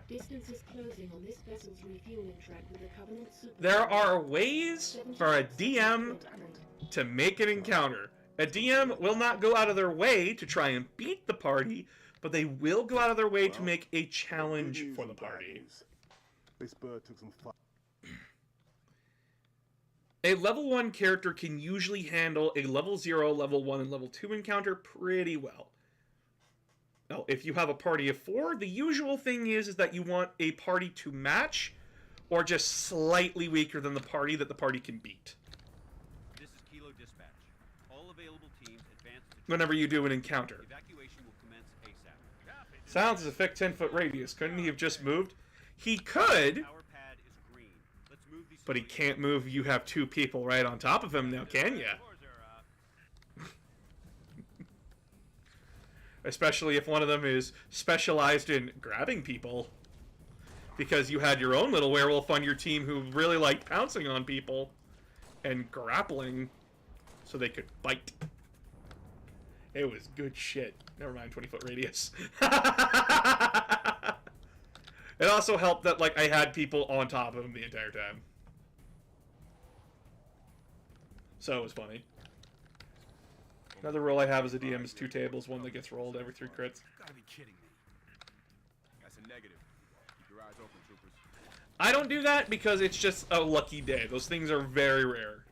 Distance is closing on this vessel's refueling track with the Covenant Super. There are ways for a DM to make an encounter. A DM will not go out of their way to try and beat the party, but they will go out of their way to make a challenge for the party. This bird took some fire. A level 1 character can usually handle a level 0, level 1, and level 2 encounter pretty well. Now, if you have a party of 4, the usual thing is that you want a party to match, or just slightly weaker than the party that the party can beat. This is Kilo Dispatch. All available teams advance to Whenever you do an encounter. Evacuation will commence ASAP. Sounds as a thick 10-foot radius. Couldn't he have just moved? He could, but he can't move. You have 2 people right on top of him now, can ya? Especially if one of them is specialized in grabbing people. Because you had your own little werewolf on your team who really liked pouncing on people and grappling so they could bite. It was good shit. Never mind, 20-foot radius. It also helped that, like, I had people on top of him the entire time. So it was funny. Another rule I have as a DM is 2 tables, one that gets rolled every 3 crits. Gotta be kidding me. That's a negative. Keep your eyes open, troopers. I don't do that because it's just a lucky day. Those things are very rare.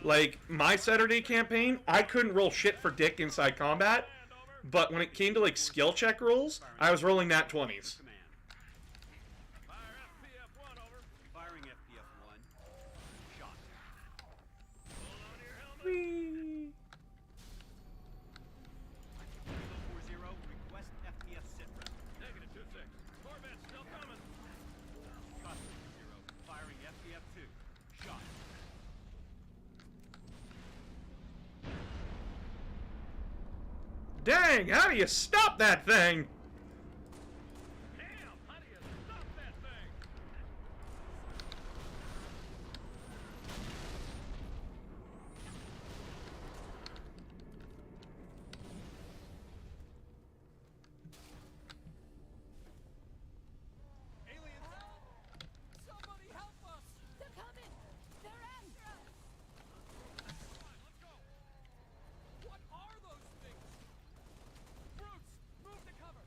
Like, my Saturday campaign, I couldn't roll shit for dick inside combat, but when it came to, like, skill check rolls, I was rolling nat 20s. Firing FPF-1. Shot. Whee! Kilo 40, request FPF sit rep. Negative 2-6. Corvette's still coming. Copy 0. Firing FPF-2. Shot. Dang, how do you stop that thing? Somebody help us! They're coming! They're after us! Let's go! What are those things? Brutes! Move to cover!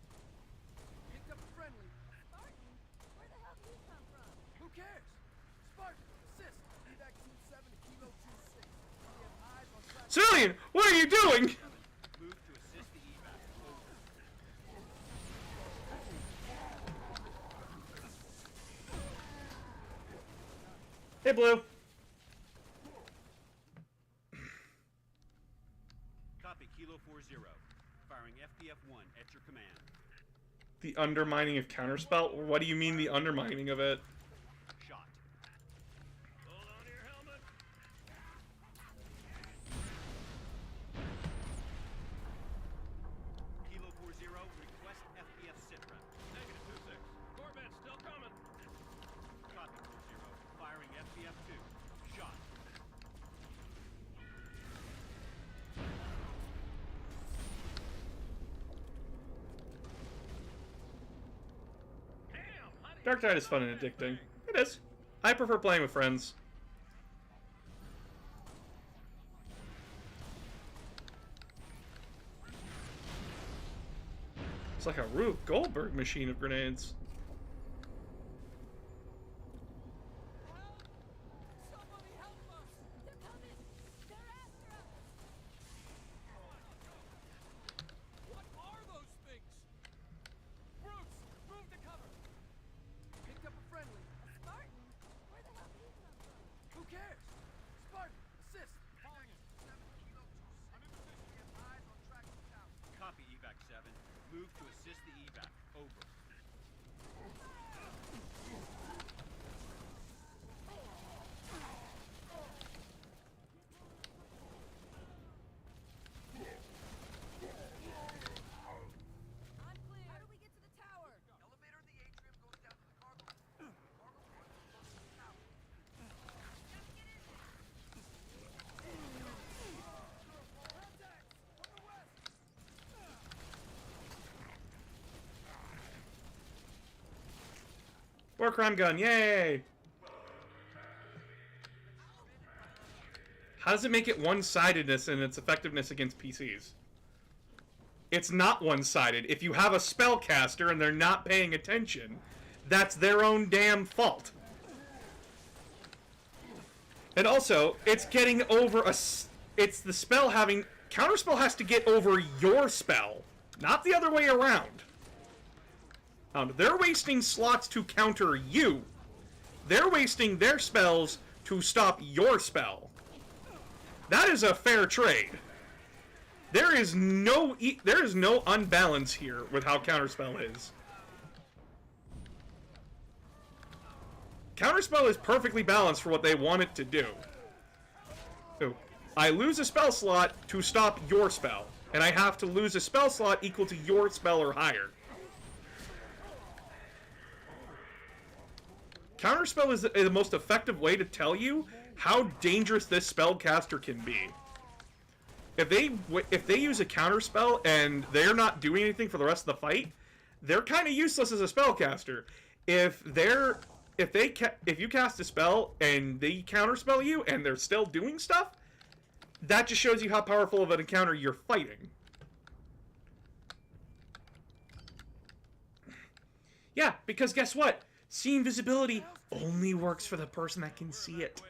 Picked up a friendly. Spartan? Where the hell did he come from? Who cares? Spartan, assist! Evac 27 to Kilo 26. We have eyes on track. Cillian, what are you doing? Move to assist the evac. Over. Hey, Blue. Copy Kilo 40. Firing FPF-1 at your command. The undermining of counterspell? What do you mean the undermining of it? Shot. Hold on to your helmet. Kilo 40, request FPF sit rep. Negative 2-6. Corvette's still coming. Copy 40. Firing FPF-2. Shot. Dark Tide is fun and addicting. It is. I prefer playing with friends. It's like a Rube Goldberg machine of grenades. Somebody help us! They're coming! They're after us! What are those things? Brutes! Move to cover! Picked up a friendly. A Spartan? Where the hell did he come from? Who cares? Spartan, assist! Calling it. 7 Kilo 26. I'm in position. We have eyes on track to town. Copy evac 7. Move to assist the evac. Over. War crime gun, yay! How does it make it one-sidedness in its effectiveness against PCs? It's not one-sided. If you have a spellcaster and they're not paying attention, that's their own damn fault. And also, it's getting over a... It's the spell having... Counterspell has to get over your spell, not the other way around. They're wasting slots to counter you. They're wasting their spells to stop your spell. That is a fair trade. There is no unbalance here with how Counterspell is. Counterspell is perfectly balanced for what they want it to do. So, I lose a spell slot to stop your spell, and I have to lose a spell slot equal to your spell or higher. Counterspell is the most effective way to tell you how dangerous this spellcaster can be. If they use a counterspell and they're not doing anything for the rest of the fight, they're kind of useless as a spellcaster. If you cast a spell and they counterspell you and they're still doing stuff, that just shows you how powerful of an encounter you're fighting. Yeah, because guess what? See invisibility only works for the person that can see it.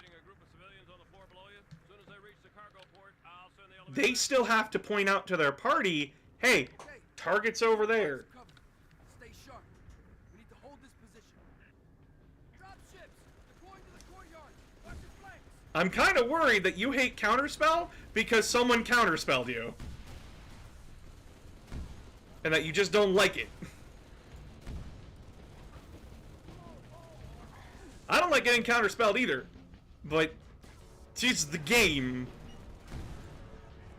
They still have to point out to their party, hey, target's over there. Stay sharp. We need to hold this position. Drop ships. Deploying to the courtyard. Watch your flanks. I'm kind of worried that you hate counterspell because someone counterspelled you. And that you just don't like it. I don't like getting counterspelled either. But it's the game.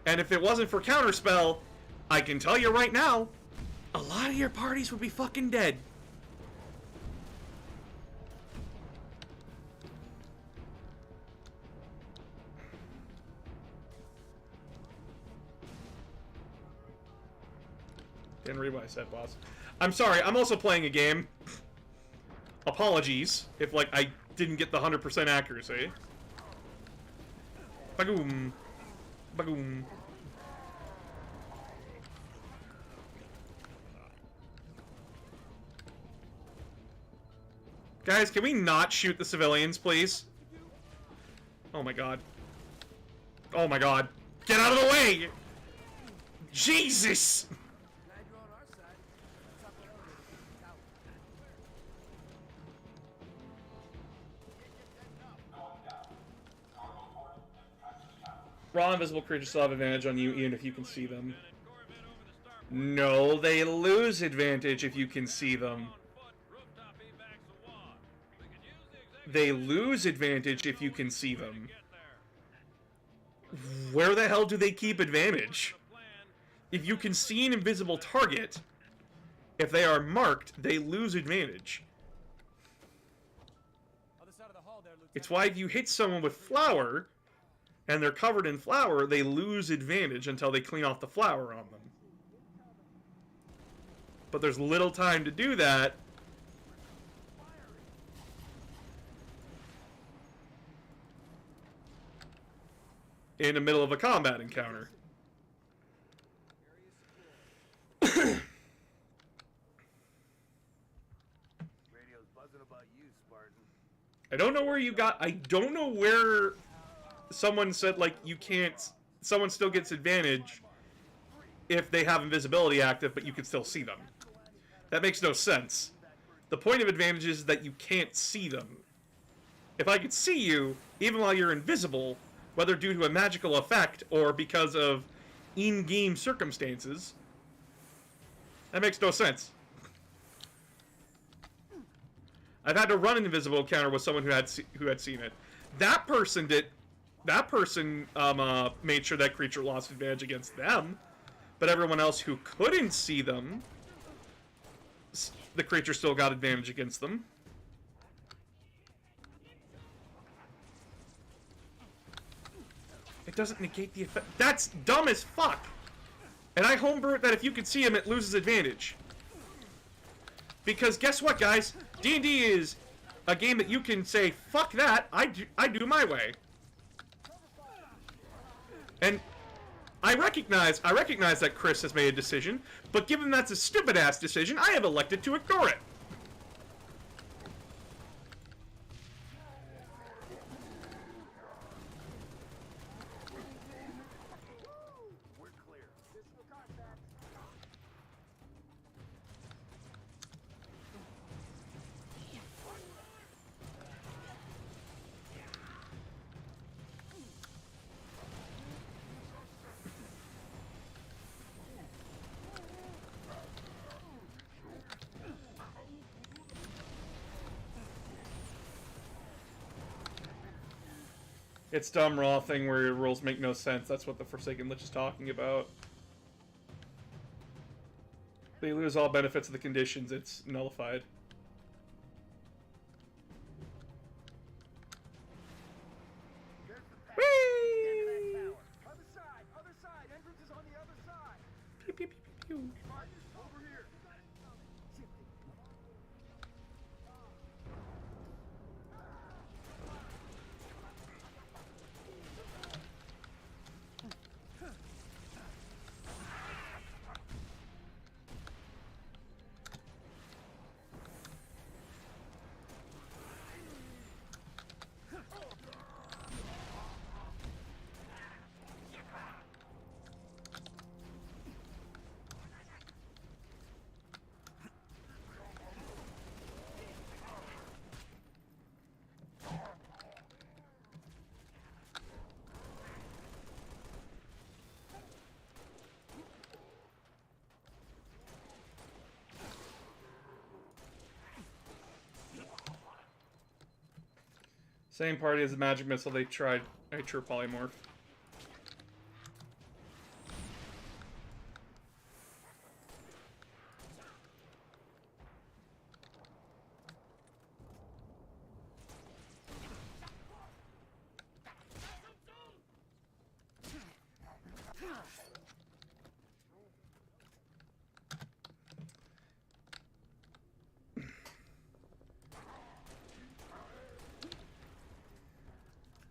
And if it wasn't for counterspell, I can tell you right now, a lot of your parties would be fucking dead. Didn't read what I said, boss. I'm sorry, I'm also playing a game. Apologies if, like, I didn't get the 100% accuracy. Bagoom. Bagoom. Guys, can we not shoot the civilians, please? Oh my god. Oh my god. Get out of the way! Jesus! Raw invisible creatures still have advantage on you even if you can see them. No, they lose advantage if you can see them. They lose advantage if you can see them. Where the hell do they keep advantage? If you can see an invisible target, if they are marked, they lose advantage. It's why if you hit someone with flour, and they're covered in flour, they lose advantage until they clean off the flour on them. But there's little time to do that. In the middle of a combat encounter. Radio's buzzing about you, Spartan. I don't know where you got... I don't know where someone said, like, you can't... Someone still gets advantage if they have invisibility active, but you can still see them. That makes no sense. The point of advantage is that you can't see them. If I could see you, even while you're invisible, whether due to a magical effect or because of in-game circumstances, that makes no sense. I've had to run an invisible encounter with someone who had seen it. That person made sure that creature lost advantage against them, but everyone else who couldn't see them, the creature still got advantage against them. It doesn't negate the effect. That's dumb as fuck! And I homebrew it that if you can see him, it loses advantage. Because guess what, guys? D&D is a game that you can say, fuck that, I do my way. And I recognize that Chris has made a decision, but given that's a stupid-ass decision, I have elected to ignore it. It's dumb raw thing where your rules make no sense. That's what the Forsaken Lich is talking about. They lose all benefits of the conditions. It's nullified. Whee! Other side. Entrance is on the other side. Pew, pew, pew, pew, pew. Over here. Same party as the magic missile, they tried a true polymorph.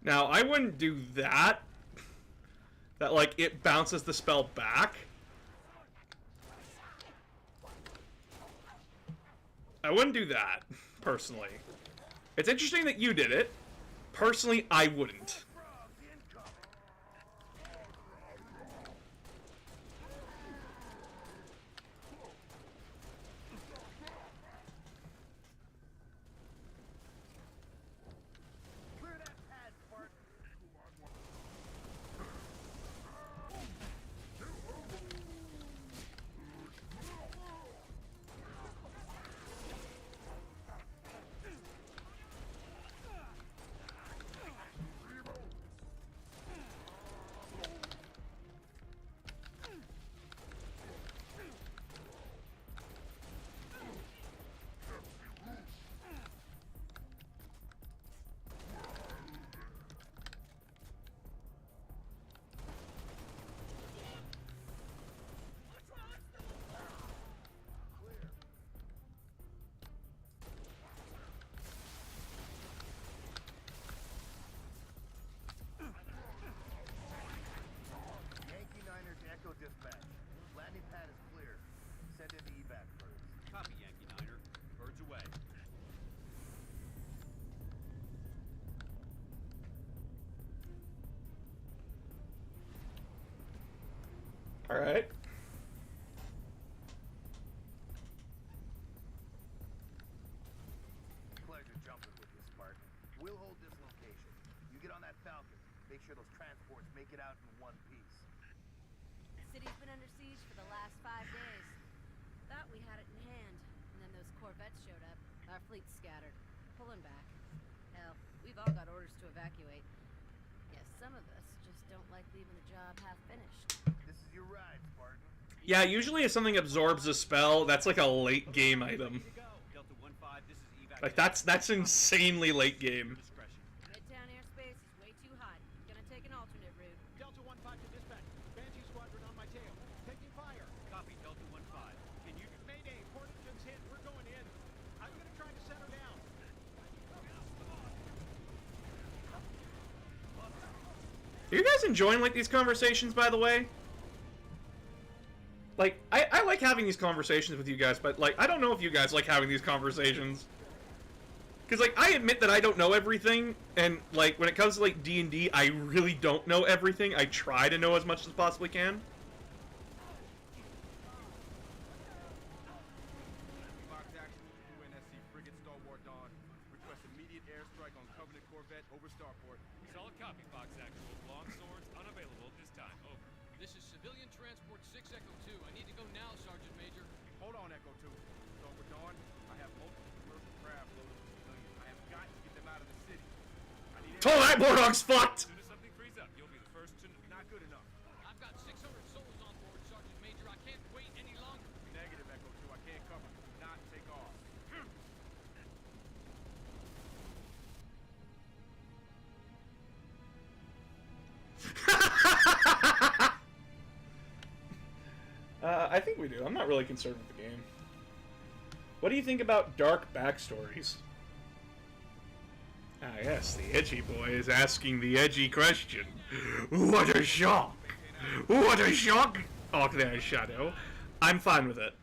Now, I wouldn't do that. That, like, it bounces the spell back. I wouldn't do that, personally. It's interesting that you did it. Personally, I wouldn't. Dispatch. Landing pad is clear. Send in the evac first. Copy, Yankee Niner. Birds away. Alright. Pleasure jumping with you, Spartan. We'll hold this location. You get on that Falcon. Make sure those transports make it out in one piece. City's been under siege for the last 5 days. Thought we had it in hand, and then those corvettes showed up. Our fleet's scattered, pulling back. Hell, we've all got orders to evacuate. Guess some of us just don't like leaving the job half finished. This is your ride, Spartan. Yeah, usually if something absorbs a spell, that's like a late game item. Delta 1-5, this is evac. Like that's insanely late game. Midtown airspace is way too hot. Gonna take an alternate route. Delta 1-5 to dispatch. Banshee squadron on my tail. Taking fire. Copy, Delta 1-5. Can you... Mayday, Portland's hit. We're going in. Are you guys enjoying, like, these conversations, by the way? Like, I like having these conversations with you guys, but, like, I don't know if you guys like having these conversations. Because, like, I admit that I don't know everything, and, like, when it comes to, like, D&D, I really don't know everything. I try to know as much as possibly can. Fox action, UNSC frigate Stalwart Dawn. Request immediate airstrike on Covenant Corvette over Starport. Solid copy, Fox Actual. Long swords unavailable at this time. Over. This is civilian transport 6 Echo 2. I need to go now, Sergeant Major. Hold on, Echo 2. Stalwart Dawn, I have multiple commercial craft loaded with civilians. I have got to get them out of the city. I need Oh, that Mordog's fucked! As soon as something frees up, you'll be the first to... Not good enough. I've got 600 souls on board, Sergeant Major. I can't wait any longer. Negative, Echo 2. I can't cover. Do not take off. I think we do. I'm not really concerned with the game. What do you think about dark backstories? Ah, yes, the edgy boy is asking the edgy question. What a shock! What a shock! Oh, there's Shadow. I'm fine with it.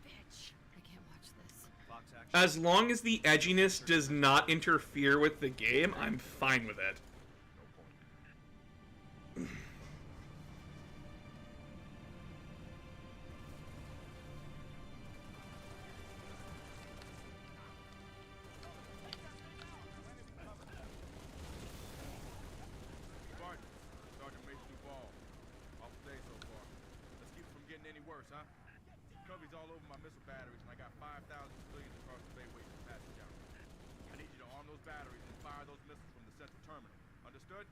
As long as the edginess does not interfere with the game, I'm fine with it. Sergeant Major Duval. Awful day so far. Let's keep it from getting any worse, huh? Cubby's all over my missile batteries, and I got 5,000 civilians across the bay waiting for passage out. I need you to arm those batteries and fire those missiles from the central terminal. Understood?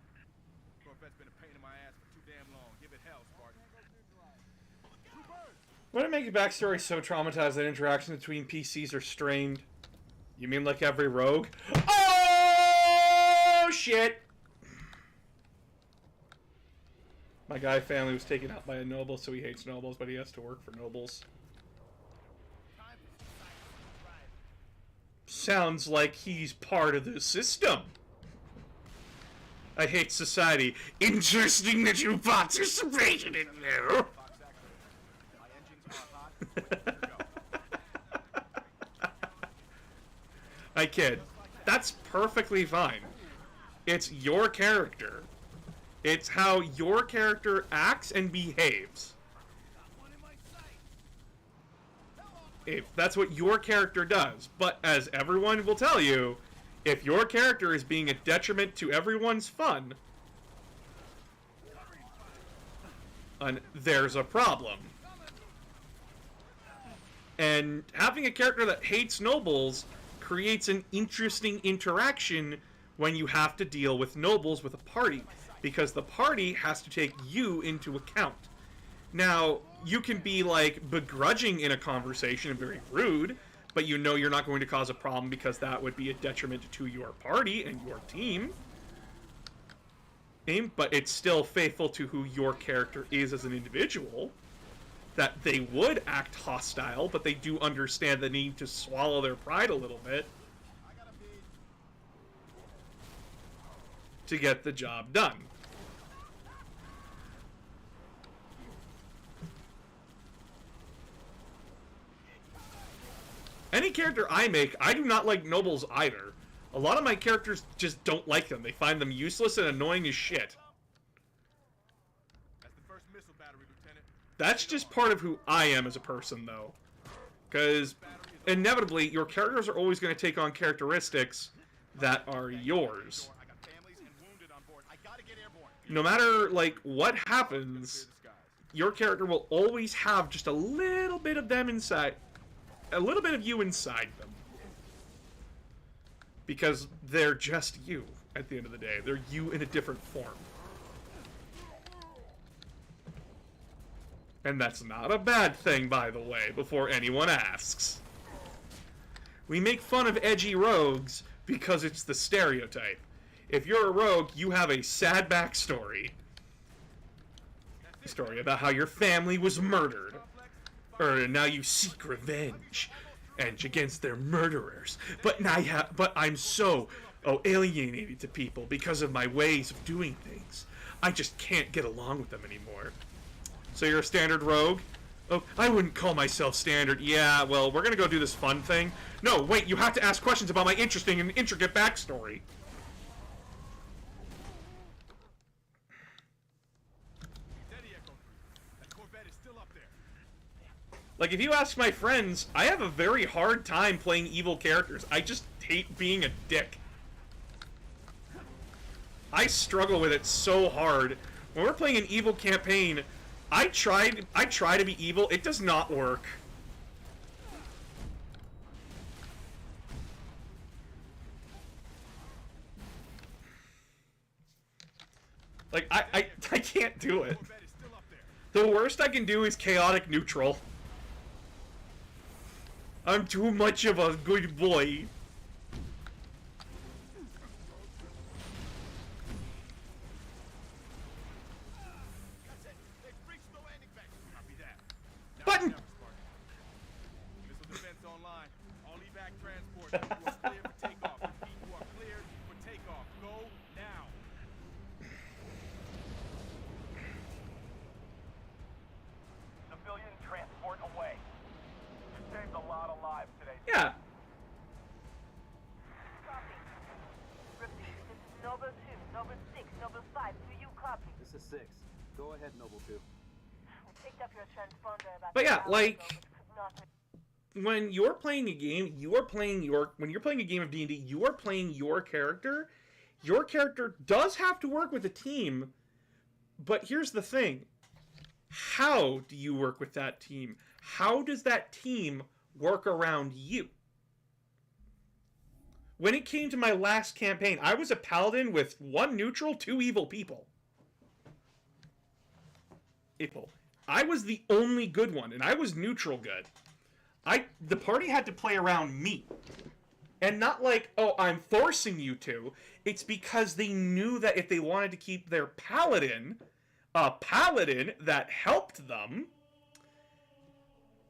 Corvette's been a pain in my ass for too damn long. Give it hell, Spartan. Would it make your backstory so traumatized that interactions between PCs are strained? You mean like every rogue? Oh, shit! My guy family was taken out by a noble, so he hates nobles, but he has to work for nobles. Sounds like he's part of the system. I hate society. Interesting that you participated in there. I kid. That's perfectly fine. It's your character. It's how your character acts and behaves. If that's what your character does. But as everyone will tell you, if your character is being a detriment to everyone's fun, there's a problem. And having a character that hates nobles creates an interesting interaction when you have to deal with nobles with a party, because the party has to take you into account. Now, you can be, like, begrudging in a conversation and very rude, but you know you're not going to cause a problem because that would be a detriment to your party and your team. But it's still faithful to who your character is as an individual, that they would act hostile, but they do understand the need to swallow their pride a little bit to get the job done. Any character I make, I do not like nobles either. A lot of my characters just don't like them. They find them useless and annoying as shit. That's the first missile battery, Lieutenant. That's just part of who I am as a person, though. Because, inevitably, your characters are always going to take on characteristics that are yours. No matter, like, what happens, your character will always have just a little bit of them inside. A little bit of you inside them. Because they're just you, at the end of the day. They're you in a different form. And that's not a bad thing, by the way, before anyone asks. We make fun of edgy rogues because it's the stereotype. If you're a rogue, you have a sad backstory. A story about how your family was murdered. Or now you seek revenge against their murderers. But I'm so alienated to people because of my ways of doing things. I just can't get along with them anymore. So you're a standard rogue? Oh, I wouldn't call myself standard. Yeah, well, we're gonna go do this fun thing. No, wait, you have to ask questions about my interesting and intricate backstory. Like, if you ask my friends, I have a very hard time playing evil characters. I just hate being a dick. I struggle with it so hard. When we're playing an evil campaign, I try to be evil. It does not work. Like, I can't do it. The worst I can do is chaotic neutral. I'm too much of a good boy. Button! Missile defense online. All evac transport. You are clear for takeoff. Repeat, you are cleared for takeoff. Go now. Civilian transport away. You saved a lot of lives today. Yeah. Copy. Repeat, this is Noble 2, Noble 6, Noble 5. Do you copy? This is 6. Go ahead, Noble 2. We picked up your transponder about But yeah, an hour like, ago, but could not when you're playing a game, when you're playing a game of D&D, you are playing your character. Your character does have to work with a team, but here's the thing. How do you work with that team? How does that team work around you? When it came to my last campaign, I was a paladin with 1 neutral, 2 evil people. I was the only good one, and I was neutral good. The party had to play around me. And not like, oh, I'm forcing you to. It's because they knew that if they wanted to keep their paladin, a paladin that helped them.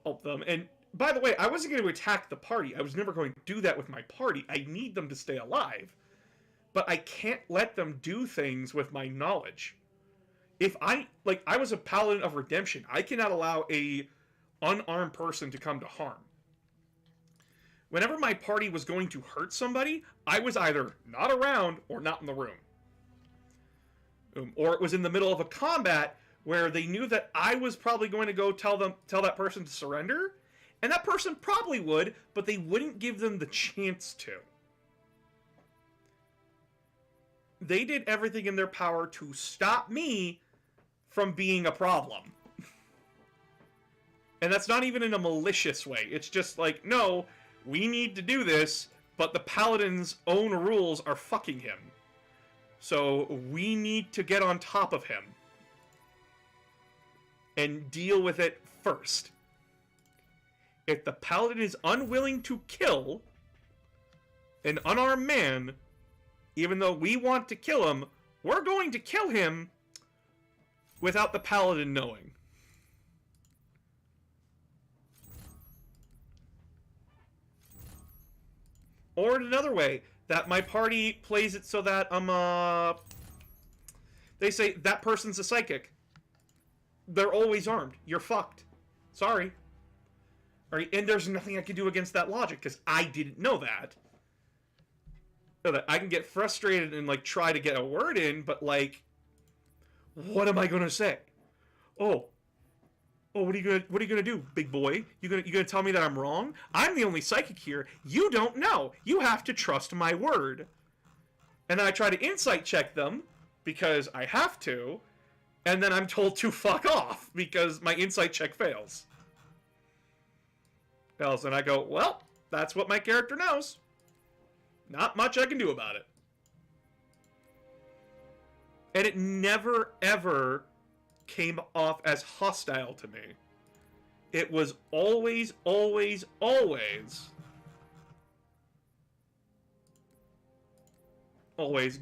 And by the way, I wasn't going to attack the party. I was never going to do that with my party. I need them to stay alive. But I can't let them do things with my knowledge. If I was a paladin of redemption, I cannot allow a unarmed person to come to harm. Whenever my party was going to hurt somebody, I was either not around or not in the room. Or it was in the middle of a combat where they knew that I was probably going to go tell that person to surrender, and that person probably would, but they wouldn't give them the chance to. They did everything in their power to stop me from being a problem. And that's not even in a malicious way. It's just like, no, we need to do this, but the paladin's own rules are fucking him. So we need to get on top of him and deal with it first. If the paladin is unwilling to kill an unarmed man, even though we want to kill him, we're going to kill him without the paladin knowing. Or in another way, that my party plays it so that they say that person's a psychic. They're always armed. You're fucked. Sorry. Alright, and there's nothing I can do against that logic, because I didn't know that. So that I can get frustrated and like try to get a word in, but like, what am I gonna say? Oh, what are you gonna do, big boy? You gonna tell me that I'm wrong? I'm the only psychic here. You don't know. You have to trust my word. And then I try to insight check them because I have to, and then I'm told to fuck off because my insight check fails. And I go, well, that's what my character knows. Not much I can do about it. And it never, ever came off as hostile to me. It was always, always, always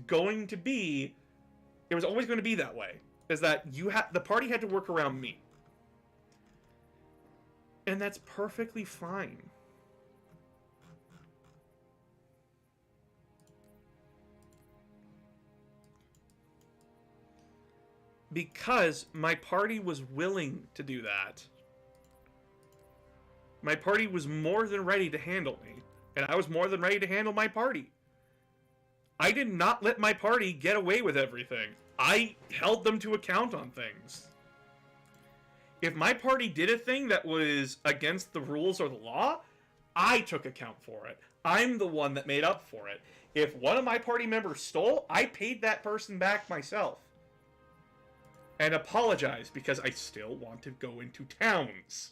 going to be, it was always going to be that way. Is that the party had to work around me. And that's perfectly fine. Because my party was willing to do that. My party was more than ready to handle me. And I was more than ready to handle my party. I did not let my party get away with everything. I held them to account on things. If my party did a thing that was against the rules or the law, I took account for it. I'm the one that made up for it. If one of my party members stole, I paid that person back myself. And apologized because I still want to go into towns.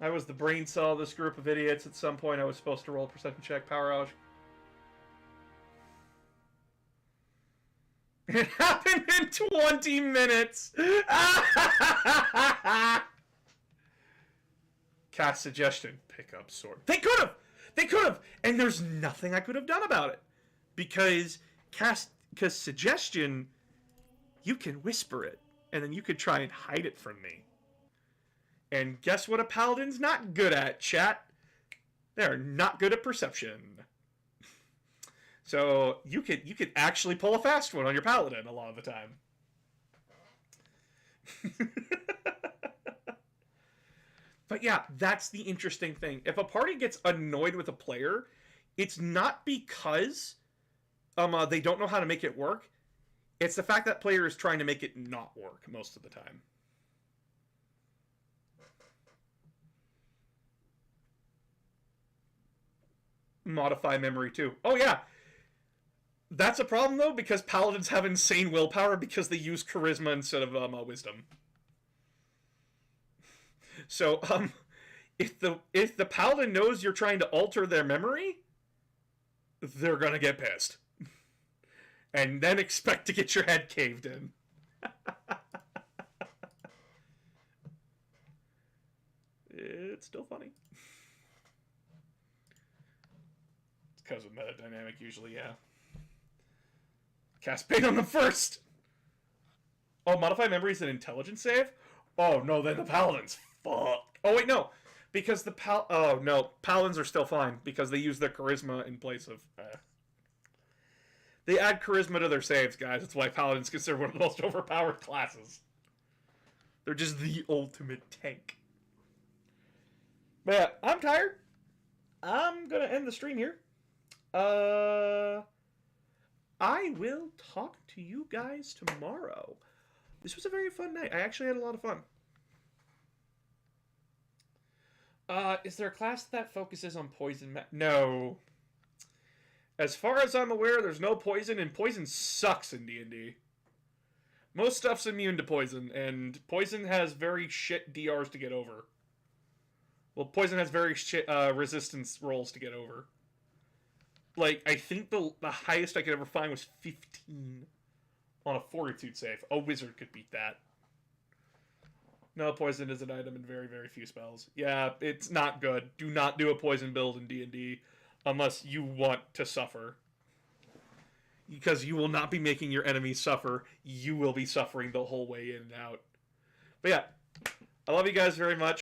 I was the brain cell of this group of idiots. At some point I was supposed to roll a perception check. Power outage. It happened in 20 minutes! Cast suggestion. Pick up sword. They could have! They could have! And there's nothing I could have done about it. Because suggestion, you can whisper it. And then you could try and hide it from me. And guess what a paladin's not good at, chat? They're not good at perception. So you could actually pull a fast one on your paladin a lot of the time. But yeah, that's the interesting thing. If a party gets annoyed with a player, it's not because they don't know how to make it work. It's the fact that player is trying to make it not work most of the time. Modify memory too. Oh yeah. That's a problem though, because paladins have insane willpower because they use charisma instead of wisdom. So if the paladin knows you're trying to alter their memory, they're gonna get pissed. And then expect to get your head caved in. It's still funny. It's because of meta dynamic usually, yeah. Cast pain on them first! Oh, modify memory is an intelligence save? Oh, no, then the paladin's fucked. Oh, wait, no. Because the oh, no. Paladins are still fine because they use their charisma in place of... They add charisma to their saves, guys. That's why paladins considered one of the most overpowered classes. They're just the ultimate tank. But yeah, I'm tired. I'm gonna end the stream here. I will talk to you guys tomorrow. This was a very fun night. I actually had a lot of fun. Is there a class that focuses on poison? No. As far as I'm aware, there's no poison, and poison sucks in D&D. Most stuff's immune to poison, and poison has very shit DRs to get over. Well, poison has very shit resistance rolls to get over. Like, I think the highest I could ever find was 15 on a fortitude save. A wizard could beat that. No, poison is an item in very, very few spells. Yeah, it's not good. Do not do a poison build in D&D unless you want to suffer. Because you will not be making your enemies suffer. You will be suffering the whole way in and out. But yeah, I love you guys very much.